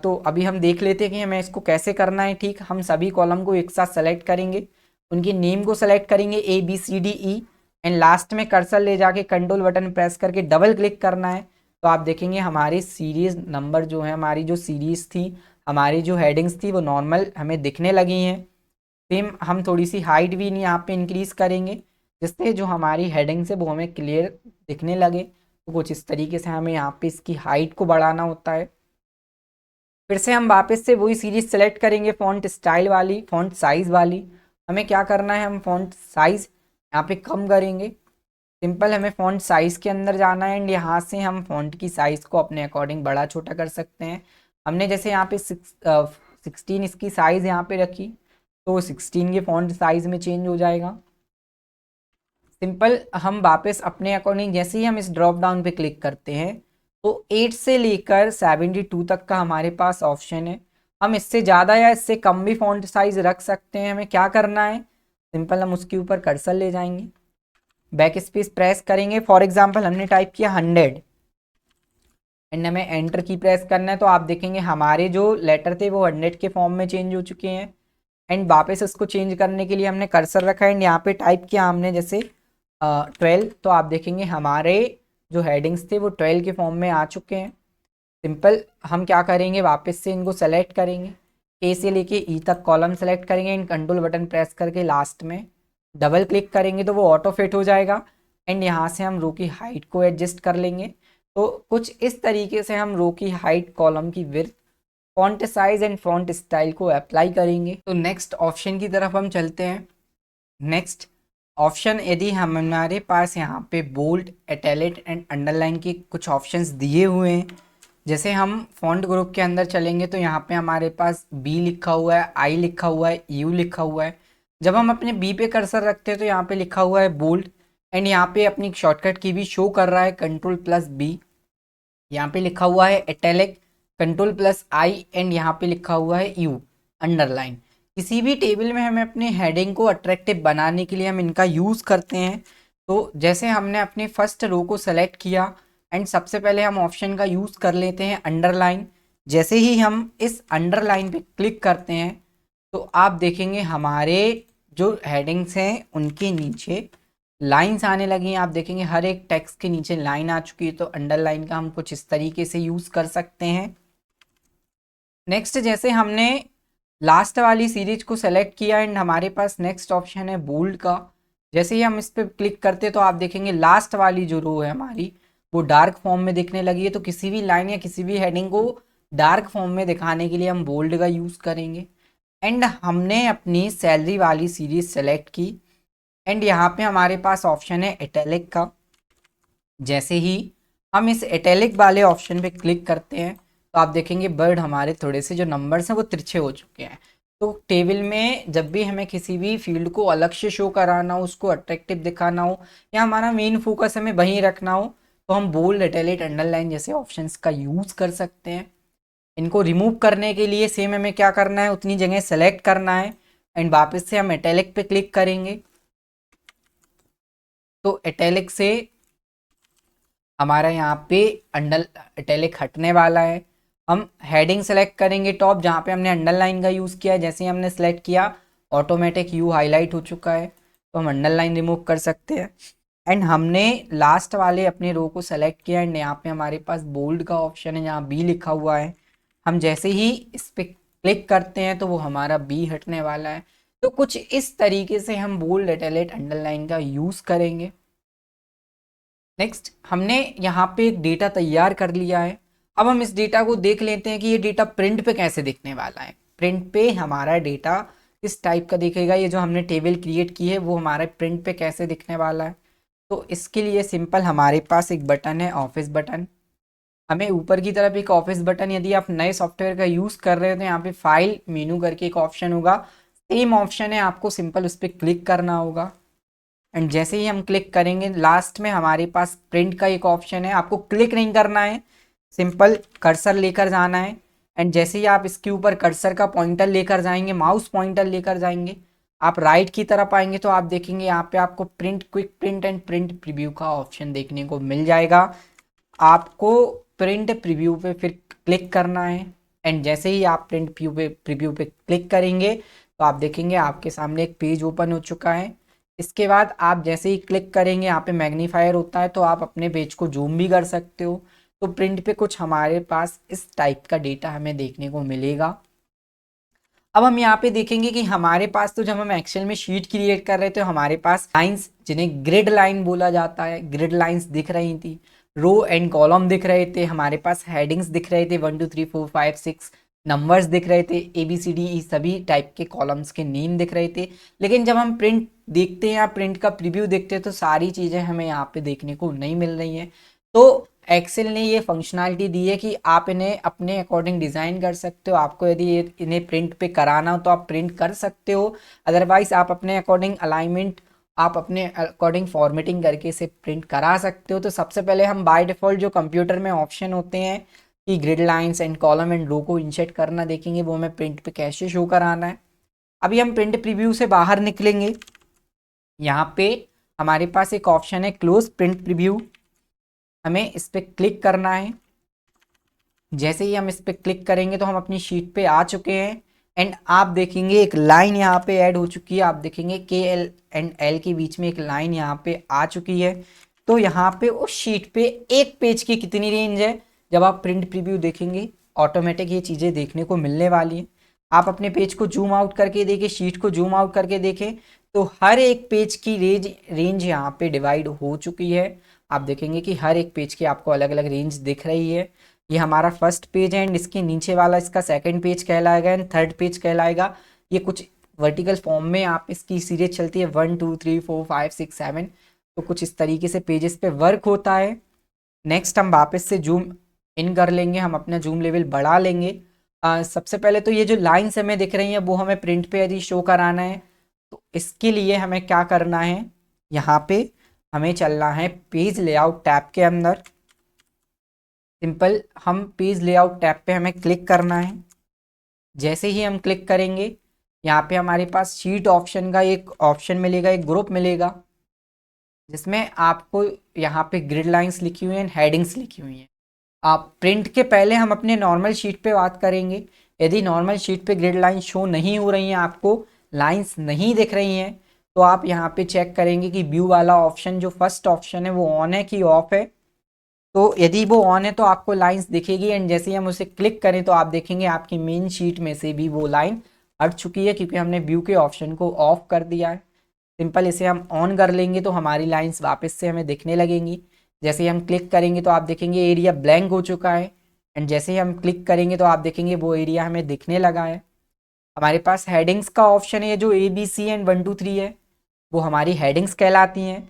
तो अभी हम देख लेते हैं कि हमें इसको कैसे करना है। ठीक, हम सभी कॉलम को एक साथ सेलेक्ट करेंगे, उनकी नेम को सेलेक्ट करेंगे ABCDE एंड लास्ट में कर्सर ले जाके कंट्रोल बटन प्रेस करके डबल क्लिक करना है। तो आप देखेंगे हमारी सीरीज नंबर जो है, हमारी जो सीरीज थी, हमारी जो हेडिंग्स थी वो नॉर्मल हमें दिखने लगी हैं। सेम हम थोड़ी सी हाइट भी यहाँ पे इंक्रीज करेंगे जिससे जो हमारी हेडिंग्स है वो हमें क्लियर दिखने लगे। तो कुछ इस तरीके से हमें यहाँ पे इसकी हाइट को बढ़ाना होता है। फिर से हम वापस से वही सीरीज सेलेक्ट करेंगे, फॉन्ट स्टाइल वाली, फॉन्ट साइज वाली। हमें क्या करना है, हम फॉन्ट साइज यहाँ पे कम करेंगे। सिंपल हमें फॉन्ट साइज के अंदर जाना है एंड यहाँ से हम फॉन्ट की साइज को अपने अकॉर्डिंग बड़ा छोटा कर सकते हैं। हमने जैसे यहाँ पे 16 इसकी साइज यहाँ पे रखी तो 16 के फॉन्ट साइज में चेंज हो जाएगा। सिंपल हम वापस अपने अकॉर्डिंग जैसे ही हम इस ड्रॉप डाउन पे क्लिक करते हैं तो 8 से लेकर 72 तक का हमारे पास ऑप्शन है। हम इससे ज़्यादा या इससे कम भी फॉन्ट साइज रख सकते हैं। हमें क्या करना है, सिंपल हम उसके ऊपर कर्सर ले जाएंगे, बैक स्पेस प्रेस करेंगे। फॉर एग्जांपल हमने टाइप किया 100 एंड हमें एंटर की प्रेस करना है तो आप देखेंगे हमारे जो लेटर थे वो 100 के फॉर्म में चेंज हो चुके हैं। एंड वापस उसको चेंज करने के लिए हमने कर्सर रखा है एंड यहाँ पे टाइप किया हमने जैसे 12, तो आप देखेंगे हमारे जो हेडिंग्स थे वो 12 के फॉर्म में आ चुके हैं। सिंपल हम क्या करेंगे, वापस से इनको सेलेक्ट करेंगे, ए से लेके ई तक कॉलम सेलेक्ट करेंगे एंड कंट्रोल बटन प्रेस करके लास्ट में डबल क्लिक करेंगे तो वो ऑटो फिट हो जाएगा। एंड यहाँ से हम रो की हाइट को एडजस्ट कर लेंगे। तो कुछ इस तरीके से हम रो की हाइट, कॉलम की width, font size and font style को अप्लाई करेंगे। तो नेक्स्ट ऑप्शन की तरफ हम चलते हैं। नेक्स्ट ऑप्शन, यदि हमारे पास यहाँ पे बोल्ड, इटैलिक एंड अंडरलाइन के कुछ ऑप्शंस दिए हुए हैं, जैसे हम फॉन्ट ग्रुप के अंदर चलेंगे तो यहाँ पे हमारे पास बी लिखा हुआ है, आई लिखा हुआ है, यू लिखा हुआ है। जब हम अपने बी पे कर्सर रखते हैं तो यहाँ पे लिखा हुआ है बोल्ड एंड यहाँ पे अपनी शॉर्टकट की भी शो कर रहा है Ctrl+B। यहाँ पे लिखा हुआ है इटैलिक, Ctrl+I एंड यहाँ पे लिखा हुआ है यू, अंडरलाइन। किसी भी टेबल में हमें अपने हेडिंग को अट्रैक्टिव बनाने के लिए हम इनका यूज़ करते हैं। तो जैसे हमने अपने फर्स्ट रो को सेलेक्ट किया एंड सबसे पहले हम ऑप्शन का यूज़ कर लेते हैं अंडरलाइन। जैसे ही हम इस अंडरलाइन पे क्लिक करते हैं तो आप देखेंगे हमारे जो हेडिंग्स हैं उनके नीचे लाइंस आने लगी हैं। आप देखेंगे हर एक टेक्स्ट के नीचे लाइन आ चुकी है। तो अंडरलाइन का हम कुछ इस तरीके से यूज़ कर सकते हैं। नेक्स्ट, जैसे हमने लास्ट वाली सीरीज को सेलेक्ट किया एंड हमारे पास नेक्स्ट ऑप्शन है बोल्ड का। जैसे ही हम इस पर क्लिक करते तो आप देखेंगे लास्ट वाली जो रो है हमारी वो डार्क फॉर्म में दिखने लगी है। तो किसी भी लाइन या किसी भी हेडिंग को डार्क फॉर्म में दिखाने के लिए हम बोल्ड का यूज़ करेंगे। एंड हमने अपनी सैलरी वाली सीरीज सेलेक्ट की एंड यहाँ पे हमारे पास ऑप्शन है इटैलिक का। जैसे ही हम इस इटैलिक वाले ऑप्शन पे क्लिक करते हैं तो आप देखेंगे बर्ड हमारे थोड़े से जो नंबर्स हैं वो तिरछे हो चुके हैं। तो टेबल में जब भी हमें किसी भी फील्ड को अलग से शो कराना हो, उसको अट्रैक्टिव दिखाना हो या हमारा मेन फोकस हमें वहीं रखना हो तो हम बोल्ड, इटैलिक, अंडरलाइन जैसे ऑप्शंस का यूज़ कर सकते हैं। इनको रिमूव करने के लिए सेम हमें क्या करना है, उतनी जगह सेलेक्ट करना है एंड वापस से हम इटैलिक पे क्लिक करेंगे। तो इटैलिक से हमारा यहाँ पे अंडर इटैलिक हटने वाला है। हम हेडिंग सेलेक्ट करेंगे टॉप, जहाँ पे हमने अंडरलाइन का यूज़ किया है। जैसे ही हमने सेलेक्ट किया ऑटोमेटिक यू हाईलाइट हो चुका है, तो हम अंडरलाइन रिमूव कर सकते हैं। एंड हमने लास्ट वाले अपने रो को सेलेक्ट किया एंड यहाँ पे हमारे पास बोल्ड का ऑप्शन है, यहाँ बी लिखा हुआ है। हम जैसे ही इस पे क्लिक करते हैं तो वो हमारा बी हटने वाला है। तो कुछ इस तरीके से हम बोल्ड, इटैलिक, अंडरलाइन का यूज़ करेंगे। नेक्स्ट, हमने यहाँ पे एक डेटा तैयार कर लिया है। अब हम इस डेटा को देख लेते हैं कि ये डेटा प्रिंट पे कैसे दिखने वाला है। प्रिंट पे हमारा डेटा किस टाइप का दिखेगा, ये जो हमने टेबल क्रिएट की है वो हमारे प्रिंट पे कैसे दिखने वाला है। तो इसके लिए सिंपल हमारे पास एक बटन है, ऑफिस बटन। हमें ऊपर की तरफ एक ऑफिस बटन, यदि आप नए सॉफ्टवेयर का यूज़ कर रहे हो तो यहाँ पे फाइल मेनू करके एक ऑप्शन होगा, सेम ऑप्शन है, आपको सिंपल उस पर क्लिक करना होगा। एंड जैसे ही हम क्लिक करेंगे लास्ट में हमारे पास प्रिंट का एक ऑप्शन है, आपको क्लिक नहीं करना है, सिंपल कर्सर लेकर जाना है। एंड जैसे ही आप इसके ऊपर कर्सर का पॉइंटर लेकर जाएंगे, माउस पॉइंटर लेकर जाएंगे, आप राइट की तरफ आएंगे तो आप देखेंगे यहाँ पे आपको print, quick print and print preview का ऑप्शन देखने को मिल जाएगा। आपको प्रिंट प्रीव्यू पे फिर क्लिक करना है। एंड जैसे ही आप प्रिंट प्रीव्यू पे क्लिक करेंगे तो आप देखेंगे आपके सामने एक पेज ओपन हो चुका है। इसके बाद आप जैसे ही क्लिक करेंगे यहाँ पे मैग्नीफायर होता है, तो आप अपने पेज को जूम भी कर सकते हो। तो प्रिंट पे कुछ हमारे पास इस टाइप का डेटा हमें देखने को मिलेगा। अब हम यहाँ पे देखेंगे कि हमारे पास, तो जब हम एक्सेल में शीट क्रिएट कर रहे थे हमारे पास लाइंस, जिन्हें ग्रिड लाइन बोला जाता है, ग्रिड लाइंस दिख रही थी, रो एंड कॉलम दिख रहे थे, हमारे पास हेडिंग्स दिख रहे थे, 1 2 3 4 5 6 नंबर्स दिख रहे थे, ABCDE सभी टाइप के कॉलम्स के नेम दिख रहे थे। लेकिन जब हम प्रिंट देखते हैं या प्रिंट का प्रीव्यू देखते हैं तो सारी चीज़ें हमें यहाँ पे देखने को नहीं मिल रही हैं। तो एक्सेल ने ये फंक्शनैलिटी दी है कि आप इन्हें अपने अकॉर्डिंग डिज़ाइन कर सकते हो। आपको यदि इन्हें प्रिंट पे कराना हो तो आप प्रिंट कर सकते हो, अदरवाइज आप अपने अकॉर्डिंग अलाइनमेंट, आप अपने अकॉर्डिंग फॉर्मेटिंग करके इसे प्रिंट करा सकते हो। तो सबसे पहले हम बाय डिफ़ॉल्ट जो कंप्यूटर में ऑप्शन होते हैं कि grid lines and column and row को इंसर्ट करना, देखेंगे वो हमें प्रिंट पे कैसे शो कराना है। अभी हम प्रिंट प्रीव्यू से बाहर निकलेंगे। यहाँ पे हमारे पास एक ऑप्शन है क्लोज प्रिंट प्रीव्यू, हमें इस पर क्लिक करना है। जैसे ही हम इस पर क्लिक करेंगे तो हम अपनी शीट पे आ चुके हैं। एंड आप देखेंगे एक लाइन यहाँ पे ऐड हो चुकी है, आप देखेंगे KL एंड L के बीच में एक लाइन यहाँ पे आ चुकी है। तो यहाँ पे उस शीट पे एक पेज की कितनी रेंज है, जब आप प्रिंट प्रीव्यू देखेंगे ऑटोमेटिक ये चीज़ें देखने को मिलने वाली हैं। आप अपने पेज को जूम आउट करके देखें, शीट को जूम आउट करके देखें, तो हर एक पेज की रेंज यहाँ पे डिवाइड हो चुकी है। आप देखेंगे कि हर एक पेज की आपको अलग अलग रेंज दिख रही है। ये हमारा फर्स्ट पेज है एंड इसके नीचे वाला इसका सेकंड पेज कहलाएगा एंड थर्ड पेज कहलाएगा। ये कुछ वर्टिकल फॉर्म में आप इसकी सीरीज चलती है 1 2 3 4 5 6 7, तो कुछ इस तरीके से पेजेस पे वर्क होता है। नेक्स्ट हम वापस से जूम इन कर लेंगे, हम अपना जूम लेवल बढ़ा लेंगे। सबसे पहले तो ये जो लाइन्स हमें दिख रही हैं वो हमें प्रिंट पे यदि शो कराना है तो इसके लिए हमें क्या करना है, यहाँ पे हमें चलना है पेज लेआउट टैब के अंदर। सिंपल हम पेज लेआउट टैब पे हमें क्लिक करना है। जैसे ही हम क्लिक करेंगे यहाँ पे हमारे पास शीट ऑप्शन का एक ऑप्शन मिलेगा, एक ग्रुप मिलेगा, जिसमें आपको यहाँ पे ग्रिड लाइंस लिखी हुई हैं, हेडिंग्स लिखी हुई हैं। आप प्रिंट के पहले हम अपने नॉर्मल शीट पे बात करेंगे। यदि नॉर्मल शीट पे ग्रिड लाइन शो नहीं हो रही हैं, आपको लाइंस नहीं दिख रही हैं, तो आप यहाँ पे चेक करेंगे कि व्यू वाला ऑप्शन जो फर्स्ट ऑप्शन है वो ऑन है कि ऑफ है। तो यदि वो ऑन है तो आपको लाइंस दिखेगी एंड जैसे ही हम उसे क्लिक करें तो आप देखेंगे आपकी मेन शीट में से भी वो लाइन हट चुकी है, क्योंकि हमने व्यू के ऑप्शन को ऑफ कर दिया है। सिंपल इसे हम ऑन कर लेंगे तो हमारी लाइंस वापस से हमें दिखने लगेंगी। जैसे ही हम क्लिक करेंगे तो आप देखेंगे एरिया ब्लैंक हो चुका है एंड जैसे ही हम क्लिक करेंगे तो आप देखेंगे वो एरिया हमें दिखने लगा है। हमारे पास हेडिंग्स का ऑप्शन है, जो ABC एंड 1 2 3 है वो हमारी हेडिंग्स कहलाती हैं।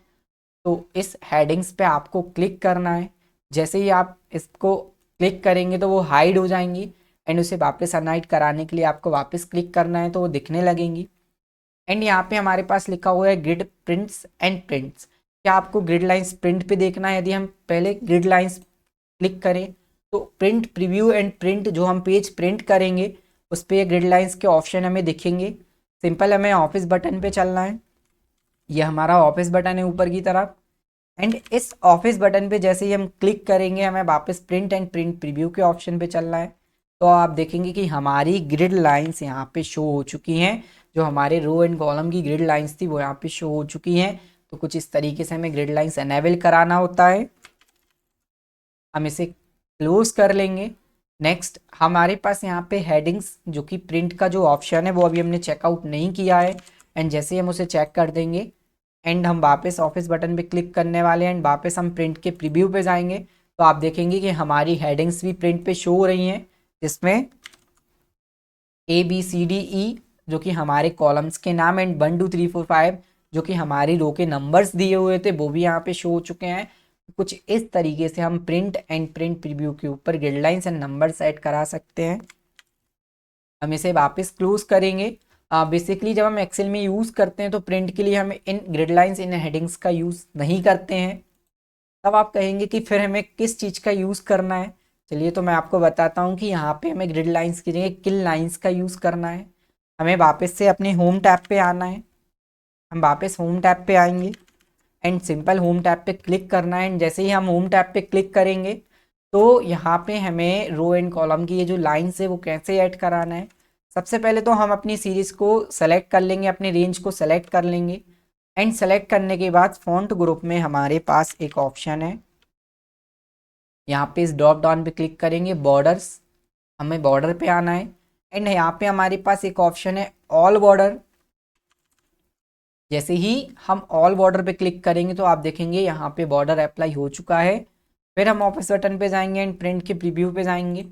तो इस हेडिंग्स पे आपको क्लिक करना है। जैसे ही आप इसको क्लिक करेंगे तो वो हाइड हो जाएंगी एंड उसे वापस अनहाइड कराने के लिए आपको वापस क्लिक करना है तो वो दिखने लगेंगी। एंड यहाँ पे हमारे पास लिखा हुआ है ग्रिड प्रिंट्स एंड प्रिंट्स। क्या आपको ग्रिड लाइंस प्रिंट पे देखना है, यदि हम पहले ग्रिड लाइंस क्लिक करें तो प्रिंट प्रीव्यू एंड प्रिंट, जो हम पेज प्रिंट करेंगे उस पर ग्रिड लाइंस के ऑप्शन हमें दिखेंगे। सिंपल हमें ऑफिस बटन पे चलना है, ये हमारा ऑफिस बटन है ऊपर की तरफ। एंड इस ऑफिस बटन पे जैसे ही हम क्लिक करेंगे हमें वापस प्रिंट एंड प्रिंट प्रीव्यू के ऑप्शन पे चलना है। तो आप देखेंगे कि हमारी ग्रिड लाइंस यहाँ पे शो हो चुकी हैं। जो हमारे रो एंड कॉलम की ग्रिड लाइंस थी वो यहाँ पे शो हो चुकी हैं। तो कुछ इस तरीके से हमें ग्रिड लाइंस एनेबल कराना होता है। हम इसे क्लोज कर लेंगे। नेक्स्ट हमारे पास यहाँ पे हेडिंग्स जो कि प्रिंट का जो ऑप्शन है वो अभी हमने चेकआउट नहीं किया है। एंड जैसे ही हम उसे चेक कर देंगे एंड हम वापस ऑफिस बटन पे क्लिक करने वाले हैं एंड वापस हम प्रिंट के प्रीव्यू पे जाएंगे तो आप देखेंगे कि हमारी हेडिंग्स भी प्रिंट पे शो हो रही हैं, जिसमें ABCDE जो कि हमारे कॉलम्स के नाम एंड 1 2 3 4 5 जो कि हमारी रो के नंबर्स दिए हुए थे वो भी यहाँ पे शो हो चुके हैं। कुछ इस तरीके से हम प्रिंट एंड प्रिंट प्रीव्यू के ऊपर गाइडलाइंस एंड नंबर सेट करा सकते हैं। हम इसे वापस क्लोज करेंगे। बेसिकली जब हम एक्सेल में यूज़ करते हैं तो प्रिंट के लिए हम इन ग्रिडलाइंस इन हेडिंग्स का यूज़ नहीं करते हैं। तब आप कहेंगे कि फिर हमें किस चीज़ का यूज़ करना है। चलिए तो मैं आपको बताता हूँ कि यहाँ पे हमें ग्रिड लाइंस की जगह किल लाइंस का यूज़ करना है। हमें वापस से अपने होम टैब पे आना है। हम वापस होम टैब पे आएंगे एंड सिंपल होम टैब पे क्लिक करना है। एंड जैसे ही हम होम टैब पे क्लिक करेंगे तो यहाँ पे हमें रो एंड कॉलम की ये जो लाइन्स है वो कैसे ऐड कराना है। सबसे पहले तो हम अपनी सीरीज़ को सेलेक्ट कर लेंगे, अपनी रेंज को सेलेक्ट कर लेंगे एंड सेलेक्ट करने के बाद फॉन्ट ग्रुप में हमारे पास एक ऑप्शन है। यहाँ पे इस ड्रॉप डाउन पे क्लिक करेंगे, बॉर्डर्स, हमें बॉर्डर पे आना है एंड यहाँ पे हमारे पास एक ऑप्शन है ऑल बॉर्डर। जैसे ही हम ऑल बॉर्डर पे क्लिक करेंगे तो आप देखेंगे यहाँ पे बॉर्डर अप्लाई हो चुका है। फिर हम ऑफिस बटन पे जाएंगे एंड प्रिंट के प्रीव्यू पे जाएंगे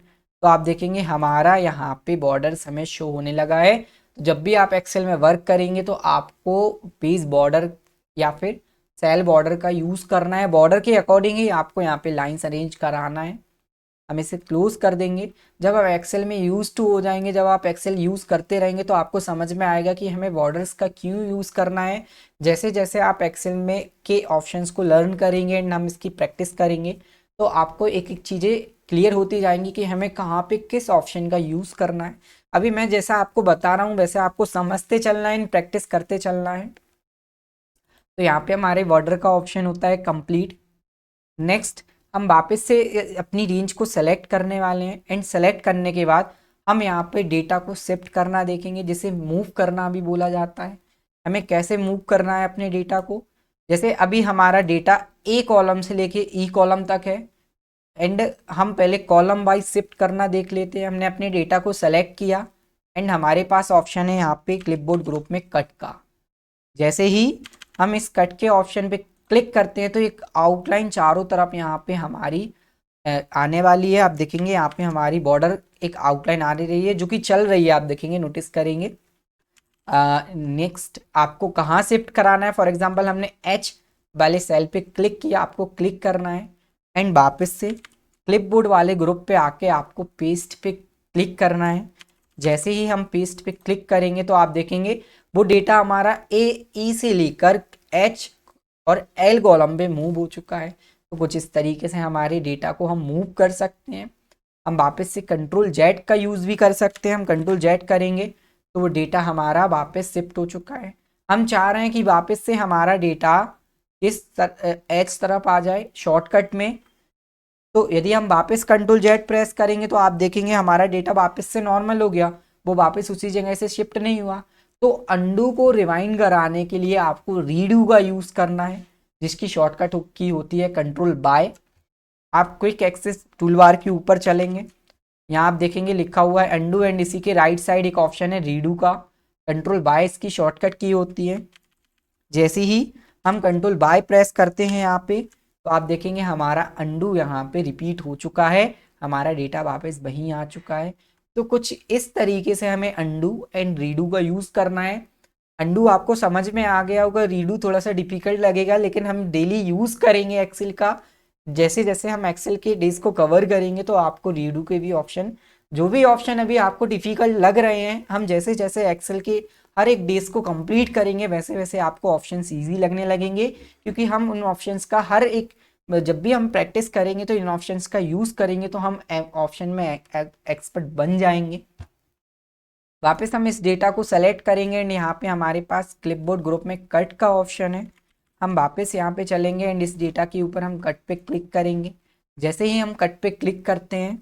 तो आप देखेंगे हमारा यहाँ पे बॉर्डर्स हमें शो होने लगा है। तो जब भी आप एक्सेल में वर्क करेंगे तो आपको पेज बॉर्डर या फिर सेल बॉर्डर का यूज़ करना है। बॉर्डर के अकॉर्डिंग ही आपको यहाँ पे लाइंस अरेंज कराना है। हम इसे क्लोज कर देंगे। जब आप एक्सेल में यूज टू हो जाएंगे, जब आप एक्सेल यूज़ करते रहेंगे तो आपको समझ में आएगा कि हमें बॉर्डर्स का क्यों यूज़ करना है। जैसे जैसे आप एक्सेल में के ऑप्शंस को लर्न करेंगे एंड हम इसकी प्रैक्टिस करेंगे तो आपको एक एक चीज़ें क्लियर होती जाएंगी कि हमें कहाँ पे किस ऑप्शन का यूज़ करना है। अभी मैं जैसा आपको बता रहा हूँ वैसे आपको समझते चलना है, प्रैक्टिस करते चलना है। तो यहाँ पे हमारे बॉर्डर का ऑप्शन होता है कंप्लीट। नेक्स्ट हम वापस से अपनी रेंज को सेलेक्ट करने वाले हैं एंड सेलेक्ट करने के बाद हम यहाँ पे डेटा को शिफ्ट करना देखेंगे, जिसे मूव करना भी बोला जाता है। हमें कैसे मूव करना है अपने डेटा को, जैसे अभी हमारा डेटा ए कॉलम से लेके ई कॉलम तक है एंड हम पहले कॉलम वाइज शिफ्ट करना देख लेते हैं। हमने अपने डेटा को सेलेक्ट किया एंड हमारे पास ऑप्शन है यहाँ पे क्लिपबोर्ड ग्रुप में कट का। जैसे ही हम इस कट के ऑप्शन पे क्लिक करते हैं तो एक आउटलाइन चारों तरफ यहाँ पे हमारी आने वाली है। आप देखेंगे यहाँ पे हमारी बॉर्डर एक आउटलाइन आ रही है जो कि चल रही है, आप देखेंगे, नोटिस करेंगे। नेक्स्ट आपको कहाँ शिफ्ट कराना है। फॉर एग्जांपल हमने एच वाले सेल पे क्लिक किया, आपको क्लिक करना है एंड वापस से क्लिपबोर्ड वाले ग्रुप पे आके आपको पेस्ट पे क्लिक करना है। जैसे ही हम पेस्ट पे क्लिक करेंगे तो आप देखेंगे वो डेटा हमारा ए ई से लेकर एच और एल कॉलम पे मूव हो चुका है। तो कुछ इस तरीके से हमारे डेटा को हम मूव कर सकते हैं। हम वापस से कंट्रोल जेड का यूज़ भी कर सकते हैं। हम कंट्रोल जेड करेंगे तो वो डेटा हमारा वापस शिफ्ट हो चुका है। हम चाह रहे हैं कि वापस से हमारा डेटा इस एच तरफ आ जाए शॉर्टकट में। तो यदि हम वापस कंट्रोल जेड प्रेस करेंगे तो आप देखेंगे हमारा डेटा वापस से नॉर्मल हो गया, वो वापस उसी जगह से शिफ्ट नहीं हुआ। तो अंडू को रिवाइंड कराने के लिए आपको रीडू का यूज़ करना है, जिसकी शॉर्टकट की होती है कंट्रोल बाय। आप क्विक एक्सेस टूलबार के ऊपर चलेंगे, यहाँ आप देखेंगे लिखा हुआ है अंडू एंड इसी के राइट साइड एक ऑप्शन है रीडू का। कंट्रोल बाय इसकी शॉर्टकट की होती है। जैसे ही हम कंट्रोल बाय प्रेस करते हैं यहाँ पे तो आप देखेंगे हमारा अंडू यहाँ पे रिपीट हो चुका है, हमारा डेटा वापस वहीं आ चुका है। तो कुछ इस तरीके से हमें अंडू एंड रीडू का यूज़ करना है। अंडू आपको समझ में आ गया होगा, रीडू थोड़ा सा डिफिकल्ट लगेगा, लेकिन हम डेली यूज़ करेंगे एक्सेल का। जैसे जैसे हम एक्सेल के डेज को कवर करेंगे तो आपको रीडू के भी ऑप्शन, जो भी ऑप्शन अभी आपको डिफिकल्ट लग रहे हैं, हम जैसे जैसे एक्सेल के हर एक डेज को कंप्लीट करेंगे वैसे वैसे आपको ऑप्शंस इजी लगने लगेंगे, क्योंकि हम उन ऑप्शंस का हर एक, जब भी हम प्रैक्टिस करेंगे तो इन ऑप्शंस का यूज़ करेंगे तो हम ऑप्शन में एक्सपर्ट बन जाएंगे। वापस हम इस डेटा को सेलेक्ट करेंगे एंड यहाँ पे हमारे पास क्लिपबोर्ड ग्रुप में कट का ऑप्शन है। हम वापस यहाँ पे चलेंगे एंड इस डेटा के ऊपर हम कट पे क्लिक करेंगे। जैसे ही हम कट पे क्लिक करते हैं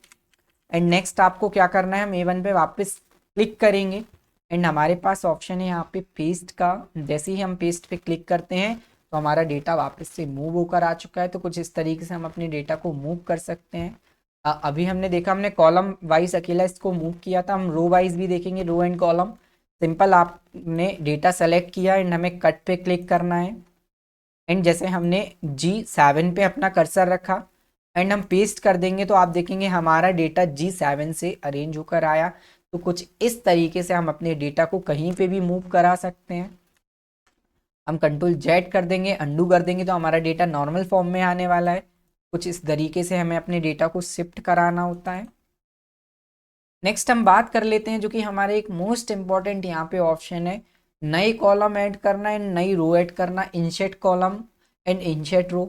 एंड नेक्स्ट आपको क्या करना है, हम A1 पे वापस क्लिक करेंगे एंड हमारे पास ऑप्शन है यहाँ पे पेस्ट का। जैसे ही हम पेस्ट पे क्लिक करते हैं तो हमारा डेटा वापस से मूव होकर आ चुका है। तो कुछ इस तरीके से हम अपने डेटा को मूव कर सकते हैं। अभी हमने देखा, हमने कॉलम वाइज अकेला इसको मूव किया था, हम रो वाइज भी देखेंगे, रो एंड कॉलम। सिंपल आपने डेटा सेलेक्ट किया एंड हमें कट पे क्लिक करना है एंड जैसे हमने G7 पे अपना कर्सर रखा एंड हम पेस्ट कर देंगे तो आप देखेंगे हमारा डेटा G7 से अरेंज होकर आया। तो कुछ इस तरीके से हम अपने डेटा को कहीं पे भी मूव करा सकते हैं। हम कंट्रोल जेड कर देंगे, अंडू कर देंगे तो हमारा डेटा नॉर्मल फॉर्म में आने वाला है। कुछ इस तरीके से हमें अपने डेटा को शिफ्ट कराना होता है। नेक्स्ट हम बात कर लेते हैं जो कि हमारे एक मोस्ट इंपॉर्टेंट यहाँ पे ऑप्शन है, नए कॉलम ऐड करना एंड नई रो ऐड करना, insert column and insert row.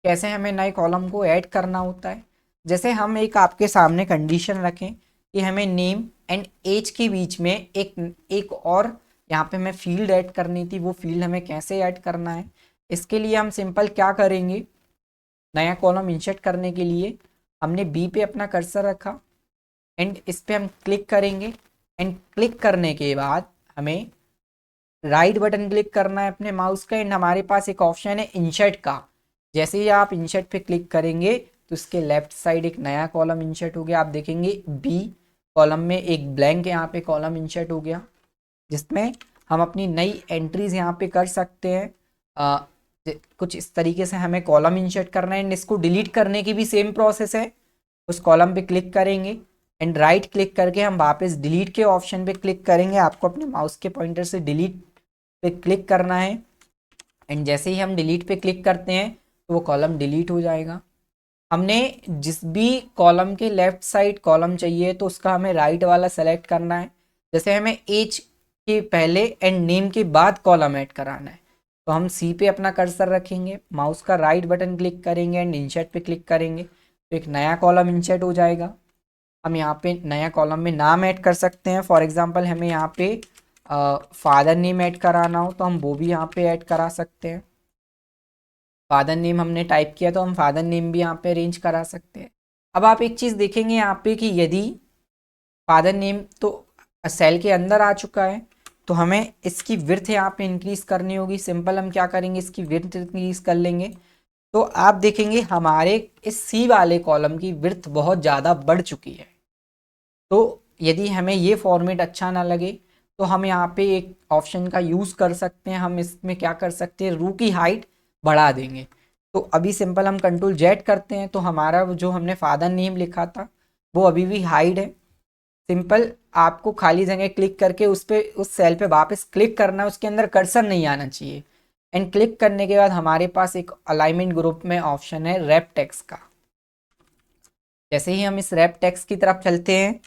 कैसे हमें नए कॉलम को ऐड करना होता है, जैसे हम एक आपके सामने कंडीशन रखें कि हमें नेम एंड एज के बीच में एक और यहाँ पे हमें फील्ड ऐड करनी थी। वो फील्ड हमें कैसे ऐड करना है, इसके लिए हम सिंपल क्या करेंगे, नया कॉलम इंसर्ट करने के लिए हमने बी पे अपना कर्सर रखा एंड इस पे हम क्लिक करेंगे एंड क्लिक करने के बाद हमें राइट बटन क्लिक करना है अपने माउस का एंड हमारे पास एक ऑप्शन है इंसर्ट का। जैसे ही आप इंसर्ट पे क्लिक करेंगे तो इसके लेफ्ट साइड एक नया कॉलम इंसर्ट हो गया। आप देखेंगे बी कॉलम में एक ब्लैंक यहाँ पे कॉलम इंसर्ट हो गया, जिसमें हम अपनी नई एंट्रीज यहाँ पे कर सकते हैं। कुछ इस तरीके से हमें कॉलम इंसर्ट करना है एंड इसको डिलीट करने की भी सेम प्रोसेस है। उस कॉलम पे क्लिक करेंगे एंड राइट क्लिक करके हम वापस डिलीट के ऑप्शन पे क्लिक करेंगे। आपको अपने माउस के पॉइंटर से डिलीट पे क्लिक करना है एंड जैसे ही हम डिलीट पे क्लिक करते हैं तो वो कॉलम डिलीट हो जाएगा। हमने जिस भी कॉलम के लेफ्ट साइड कॉलम चाहिए तो उसका हमें राइट वाला सेलेक्ट करना है। जैसे हमें एज के पहले एंड नेम के बाद कॉलम ऐड कराना है तो हम सी पे अपना कर्सर रखेंगे, माउस का राइट बटन क्लिक करेंगे एंड इंसर्ट पे क्लिक करेंगे तो एक नया कॉलम इंसर्ट हो जाएगा। हम यहाँ पे नया कॉलम में नाम ऐड कर सकते हैं। फॉर एग्जांपल हमें यहाँ पे फादर नेम ऐड कराना हो तो हम वो भी यहाँ पे ऐड करा सकते हैं। फादर नेम हमने टाइप किया तो हम फादर नेम भी यहाँ पे अरेंज करा सकते हैं। अब आप एक चीज़ देखेंगे यहाँ पे कि यदि फादर नेम तो सेल के अंदर आ चुका है तो हमें इसकी विड्थ यहाँ पे इंक्रीज करनी होगी। सिंपल हम क्या करेंगे, इसकी विड्थ इंक्रीज कर लेंगे तो आप देखेंगे हमारे इस सी वाले कॉलम की विड्थ बहुत ज़्यादा बढ़ चुकी है। तो यदि हमें ये फॉर्मेट अच्छा ना लगे तो हम यहाँ पे एक ऑप्शन का यूज़ कर सकते हैं। हम इसमें क्या कर सकते हैं, रो की हाइट बढ़ा देंगे। तो अभी सिंपल हम कंट्रोल जेड करते हैं तो हमारा जो हमने फादर नेम लिखा था वो अभी भी हाइड है। सिंपल आपको खाली जगह क्लिक करके उस सेल पे वापस क्लिक करना है, उसके अंदर कर्सर नहीं आना चाहिए। एंड क्लिक करने के बाद हमारे पास एक अलाइनमेंट ग्रुप में ऑप्शन है रैप टेक्स्ट का। जैसे ही हम इस रैप टेक्स्ट की तरफ चलते हैं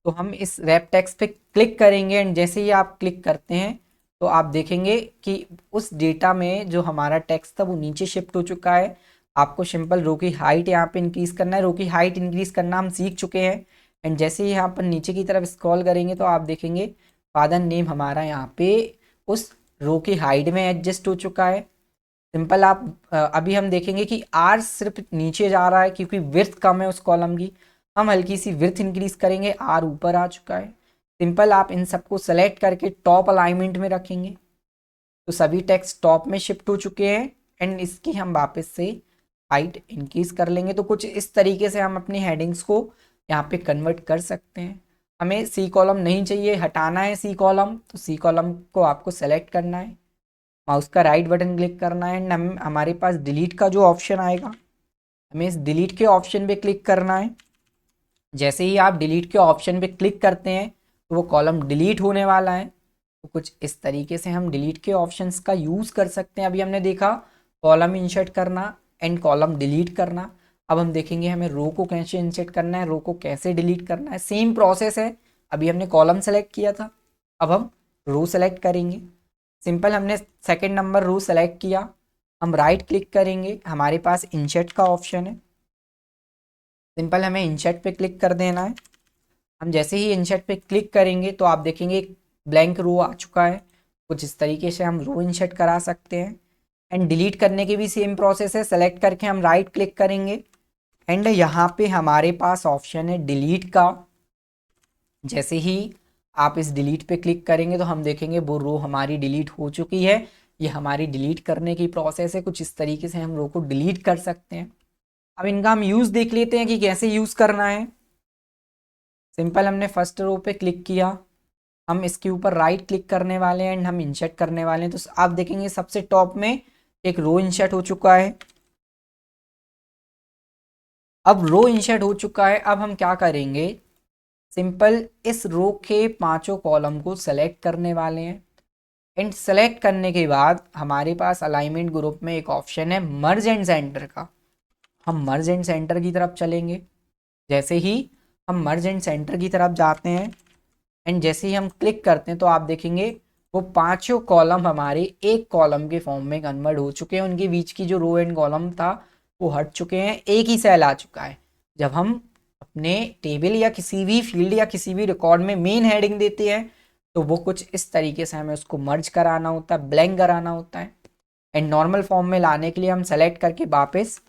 तो हम इस रैप टेक्स्ट पे क्लिक करेंगे एंड जैसे ही आप क्लिक करते हैं तो आप देखेंगे कि उस डेटा में जो हमारा टेक्स्ट था वो नीचे शिफ्ट हो चुका है। आपको सिंपल रो की हाइट यहाँ पे इंक्रीज करना है। रो की हाइट इंक्रीज करना हम सीख चुके हैं एंड जैसे ही यहाँ पर नीचे की तरफ स्क्रॉल करेंगे तो आप देखेंगे फादर नेम हमारा यहाँ पे उस रो की हाइट में एडजस्ट हो चुका है। सिंपल आप अभी हम देखेंगे कि आर सिर्फ नीचे जा रहा है क्योंकि विड्थ कम है उस कॉलम की। हम हल्की सी विड्थ इंक्रीज करेंगे, आर ऊपर आ चुका है। सिंपल आप इन सबको सेलेक्ट करके टॉप अलाइनमेंट में रखेंगे तो सभी टेक्स्ट टॉप में शिफ्ट हो चुके हैं एंड इसकी हम वापस से हाइट इंक्रीज कर लेंगे। तो कुछ इस तरीके से हम अपनी हेडिंग्स को यहाँ पे कन्वर्ट कर सकते हैं। हमें सी कॉलम नहीं चाहिए, हटाना है सी कॉलम, तो सी कॉलम को आपको सेलेक्ट करना है, माउस का राइट बटन क्लिक करना है एंड हमारे पास डिलीट का जो ऑप्शन आएगा हमें इस डिलीट के ऑप्शन पे क्लिक करना है। जैसे ही आप डिलीट के ऑप्शन पे क्लिक करते हैं तो वो कॉलम डिलीट होने वाला है। तो कुछ इस तरीके से हम डिलीट के ऑप्शंस का यूज़ कर सकते हैं। अभी हमने देखा कॉलम इंसर्ट करना एंड कॉलम डिलीट करना। अब हम देखेंगे हमें रो को कैसे इंसर्ट करना है, रो को कैसे डिलीट करना है। सेम प्रोसेस है, अभी हमने कॉलम सेलेक्ट किया था, अब हम रो सेलेक्ट करेंगे। सिंपल हमने सेकंड नंबर रो सेलेक्ट किया, हम राइट क्लिक करेंगे, हमारे पास इंसर्ट का ऑप्शन है। सिंपल हमें इंसर्ट पे क्लिक कर देना है। हम जैसे ही इंसर्ट पे क्लिक करेंगे तो आप देखेंगे एक ब्लैंक रो आ चुका है। कुछ इस तरीके से हम रो इंसर्ट करा सकते हैं एंड डिलीट करने की भी सेम प्रोसेस है। सेलेक्ट करके हम राइट क्लिक करेंगे एंड यहाँ पे हमारे पास ऑप्शन है डिलीट का। जैसे ही आप इस डिलीट पे क्लिक करेंगे तो हम देखेंगे वो रो हमारी डिलीट हो चुकी है। ये हमारी डिलीट करने की प्रोसेस है, कुछ इस तरीके से हम रो को डिलीट कर सकते हैं। अब इनका हम यूज़ देख लेते हैं कि कैसे यूज़ करना है। सिंपल, हमने फर्स्ट रो पे क्लिक किया, हम इसके ऊपर राइट क्लिक करने वाले हैं एंड हम इंसर्ट करने वाले हैं। तो आप देखेंगे सबसे टॉप में एक रो इंसर्ट हो चुका है। अब रो इंसर्ट हो चुका है, अब हम क्या करेंगे, सिंपल इस रो के पांचों कॉलम को सेलेक्ट करने वाले हैं। एंड सेलेक्ट करने के बाद हमारे पास अलाइनमेंट ग्रुप में एक ऑप्शन है मर्ज एंड सेंटर का। हम मर्ज एंड सेंटर की तरफ चलेंगे। जैसे ही हम मर्ज एंड सेंटर की तरफ जाते हैं एंड जैसे ही हम क्लिक करते हैं तो आप देखेंगे वो पांचों कॉलम हमारे एक कॉलम के फॉर्म में कन्वर्ट हो चुके हैं। उनके बीच की जो रो एंड कॉलम था वो हट चुके हैं, एक ही सेल आ चुका है। जब हम अपने टेबल या किसी भी फील्ड या किसी भी रिकॉर्ड में मेन हेडिंग देते हैं तो वो कुछ इस तरीके से हमें उसको मर्ज कराना होता है, ब्लैंक कराना होता है। एंड नॉर्मल फॉर्म में लाने के लिए हम सेलेक्ट करके वापस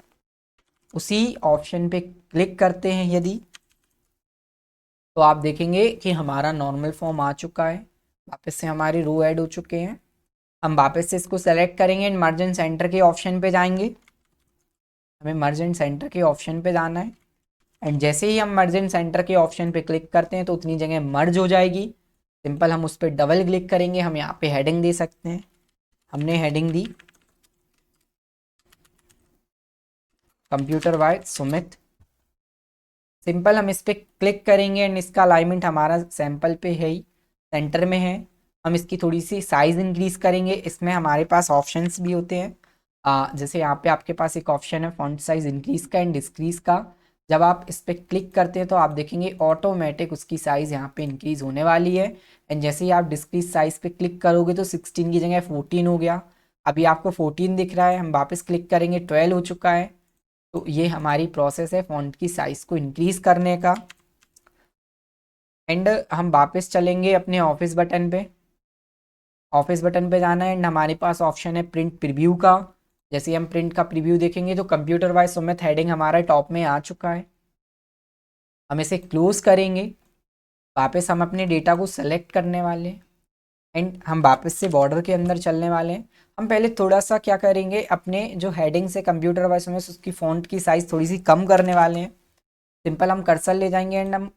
उसी ऑप्शन पे क्लिक करते हैं यदि, तो आप देखेंगे कि हमारा नॉर्मल फॉर्म आ चुका है, वापस से हमारी रो ऐड हो चुके हैं। हम वापस से इसको सेलेक्ट करेंगे एंड मर्ज एंड सेंटर के ऑप्शन पे जाएंगे। हमें मर्ज एंड सेंटर के ऑप्शन पे जाना है एंड जैसे ही हम मर्ज एंड सेंटर के ऑप्शन पे क्लिक करते हैं तो उतनी जगह मर्ज हो जाएगी। सिंपल, हम उस पर डबल क्लिक करेंगे, हम यहाँ पे हेडिंग दे सकते हैं। हमने हेडिंग दी कंप्यूटर बाय सुमित। सिंपल, हम इस पर क्लिक करेंगे एंड इसका अलाइनमेंट हमारा सैंपल पे है ही, सेंटर में है। हम इसकी थोड़ी सी साइज़ इंक्रीज करेंगे। इसमें हमारे पास ऑप्शंस भी होते हैं, जैसे यहाँ पे आपके पास एक ऑप्शन है फॉन्ट साइज इंक्रीज का एंड डिक्रीज का। जब आप इस पर क्लिक करते हैं तो आप देखेंगे ऑटोमेटिक उसकी साइज़ यहाँ पे इंक्रीज होने वाली है। एंड जैसे ही आप डिक्रीज साइज़ पे क्लिक करोगे तो 16 की जगह 14 हो गया। अभी आपको 14 दिख रहा है, हम वापस क्लिक करेंगे 12 हो चुका है। तो ये हमारी प्रोसेस है फ़ॉन्ट की साइज़ को इंक्रीज़ करने का। एंड हम वापस चलेंगे अपने ऑफिस बटन पे। ऑफिस बटन पे जाना है एंड हमारे पास ऑप्शन है प्रिंट प्रीव्यू का। जैसे हम प्रिंट का प्रीव्यू देखेंगे तो कंप्यूटर वाइज सुमित हेडिंग हमारा टॉप में आ चुका है। हम इसे क्लोज करेंगे, वापस हम अपने डेटा को सेलेक्ट करने वाले हैं एंड हम वापस से बॉर्डर के अंदर चलने वाले हैं। हम पहले थोड़ा सा क्या करेंगे, अपने जो हेडिंग से कंप्यूटर वाइज सुमित उसकी फ़ॉन्ट की साइज़ थोड़ी सी कम करने वाले हैं। सिंपल, हम कर्सर ले जाएंगे एंड हम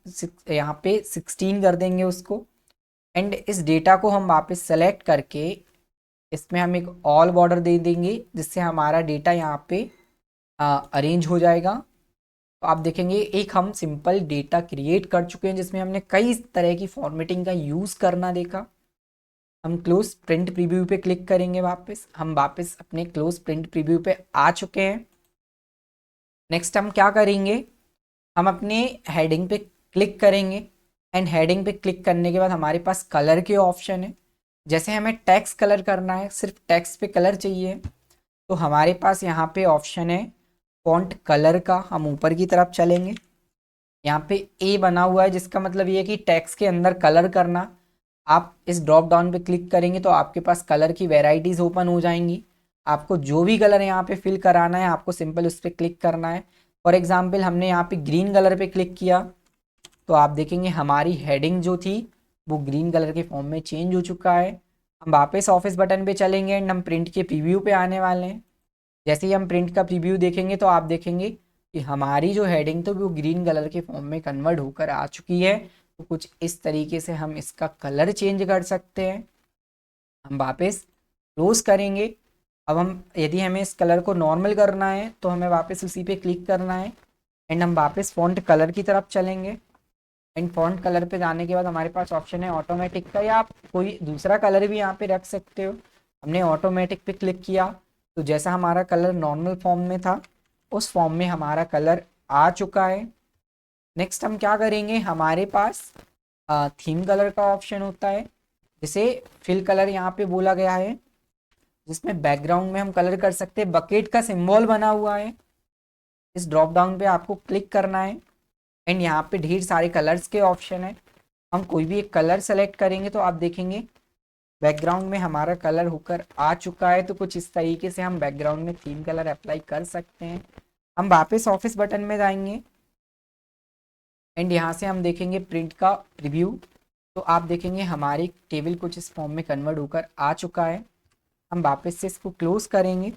यहाँ पे 16 कर देंगे उसको। एंड इस डेटा को हम वापस सेलेक्ट करके इसमें हम एक ऑल बॉर्डर दे देंगे जिससे हमारा डेटा यहाँ पे अरेंज हो जाएगा। तो आप देखेंगे एक हम सिंपल डेटा क्रिएट कर चुके हैं जिसमें हमने कई तरह की फॉर्मेटिंग का यूज़ करना देखा। हम क्लोज प्रिंट प्रीव्यू पे क्लिक करेंगे, वापस हम वापस अपने क्लोज प्रिंट प्रीव्यू पे आ चुके हैं। नेक्स्ट हम क्या करेंगे, हम अपने हेडिंग पे क्लिक करेंगे एंड हेडिंग पे क्लिक करने के बाद हमारे पास कलर के ऑप्शन है। जैसे हमें टेक्स्ट कलर करना है, सिर्फ टेक्स्ट पे कलर चाहिए, तो हमारे पास यहाँ पे ऑप्शन है फॉन्ट कलर का। हम ऊपर की तरफ चलेंगे, यहाँ पे ए बना हुआ है जिसका मतलब ये है कि टेक्स्ट के अंदर कलर करना। आप इस ड्रॉप डाउन पे क्लिक करेंगे तो आपके पास कलर की वेराइटीज़ ओपन हो जाएंगी। आपको जो भी कलर यहाँ पे फिल कराना है आपको सिंपल उस पर क्लिक करना है। फॉर एग्जाम्पल, हमने यहाँ पे ग्रीन कलर पे क्लिक किया तो आप देखेंगे हमारी हेडिंग जो थी वो ग्रीन कलर के फॉर्म में चेंज हो चुका है। हम वापस ऑफिस बटन पे चलेंगे एंड हम प्रिंट के प्रीव्यू पे आने वाले हैं। जैसे ही हम प्रिंट का प्रीव्यू देखेंगे तो आप देखेंगे कि हमारी जो हेडिंग तो वो ग्रीन कलर के फॉर्म में कन्वर्ट होकर आ चुकी है। तो कुछ इस तरीके से हम इसका कलर चेंज कर सकते हैं। हम वापस क्लोज करेंगे। अब हम यदि हमें इस कलर को नॉर्मल करना है तो हमें वापस उसी पे क्लिक करना है एंड हम वापस फॉन्ट कलर की तरफ चलेंगे। एंड फॉन्ट कलर पे जाने के बाद हमारे पास ऑप्शन है ऑटोमेटिक का, या आप कोई दूसरा कलर भी यहाँ पे रख सकते हो। हमने ऑटोमेटिक पे क्लिक किया तो जैसा हमारा कलर नॉर्मल फॉर्म में था उस फॉर्म में हमारा कलर आ चुका है। नेक्स्ट हम क्या करेंगे, हमारे पास थीम कलर का ऑप्शन होता है जिसे फिल कलर यहाँ पे बोला गया है, जिसमें बैकग्राउंड में हम कलर कर सकते हैं। बकेट का सिंबल बना हुआ है, इस ड्रॉप डाउन पे आपको क्लिक करना है एंड यहाँ पे ढेर सारे कलर्स के ऑप्शन है। हम कोई भी एक कलर सेलेक्ट करेंगे तो आप देखेंगे बैकग्राउंड में हमारा कलर होकर आ चुका है। तो कुछ इस तरीके से हम बैकग्राउंड में थीम कलर अप्लाई कर सकते हैं। हम वापस ऑफिस बटन में जाएंगे एंड यहाँ से हम देखेंगे प्रिंट का रिव्यू। तो आप देखेंगे हमारी टेबल कुछ इस फॉर्म में कन्वर्ट होकर आ चुका है। हम वापस से इसको क्लोज करेंगे।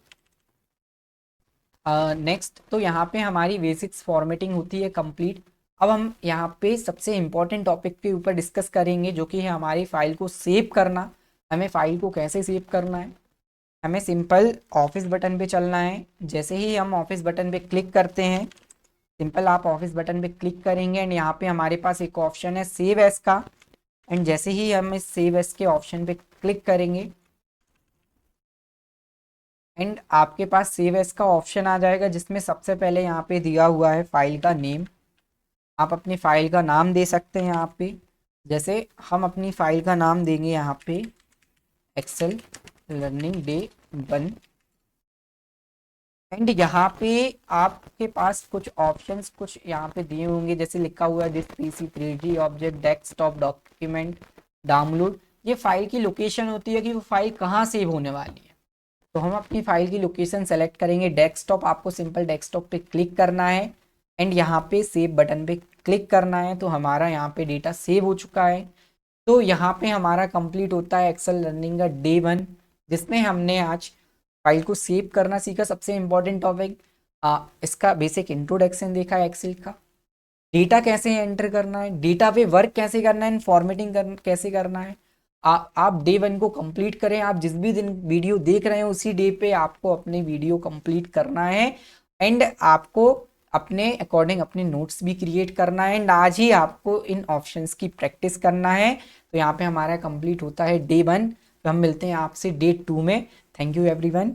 नेक्स्ट तो यहाँ पे हमारी बेसिक्स फॉर्मेटिंग होती है कंप्लीट। अब हम यहाँ पे सबसे इम्पोर्टेंट टॉपिक के ऊपर डिस्कस करेंगे जो कि है हमारी फाइल को सेव करना। हमें फाइल को कैसे सेव करना है। हमें सिंपल ऑफिस बटन पे चलना है। जैसे ही हम ऑफिस बटन पे क्लिक करते हैं, सिंपल आप ऑफिस बटन पे क्लिक करेंगे एंड यहाँ पे हमारे पास एक ऑप्शन है सेव एज का। एंड जैसे ही हम इस सेव एज के ऑप्शन पे क्लिक करेंगे एंड आपके पास सेव एज का ऑप्शन आ जाएगा, जिसमें सबसे पहले यहाँ पे दिया हुआ है फाइल का नेम। आप अपनी फाइल का नाम दे सकते हैं यहाँ पे। जैसे हम अपनी फाइल का नाम देंगे यहाँ पे एक्सेल लर्निंग डे 1। एंड यहाँ पे आपके पास कुछ ऑप्शंस कुछ यहाँ पे दिए होंगे, जैसे लिखा हुआ है this PC 3D object desktop document download. ये फाइल की लोकेशन होती है कि वो फाइल कहाँ सेव होने वाली है। तो हम अपनी फाइल की लोकेशन सेलेक्ट करेंगे डेस्कटॉप। आपको सिंपल डेस्कटॉप पे क्लिक करना है एंड यहाँ पे सेव बटन पे क्लिक करना है। तो हमारा यहाँ पे डेटा सेव हो चुका है। तो यहाँ पे हमारा कंप्लीट होता है एक्सेल लर्निंग का डे 1, जिसमें हमने आज फाइल को सेव करना सीखा। सबसे इम्पोर्टेंट टॉपिक इसका बेसिक इंट्रोडक्शन देखा है एक्सेल का। डेटा कैसे एंटर करना है, डेटा पे वर्क कैसे करना है, फॉर्मेटिंग कैसे करना है। आप डे 1 को कंप्लीट करें। आप जिस भी दिन वीडियो देख रहे हैं उसी डे पे आपको अपने वीडियो कंप्लीट करना है एंड आपको अपने अकॉर्डिंग अपने नोट्स भी क्रिएट करना है एंड आज ही आपको इन ऑप्शंस की प्रैक्टिस करना है। तो यहाँ पे हमारा कंप्लीट होता है डे 1। तो हम मिलते हैं आपसे डे 2 में। Thank you everyone.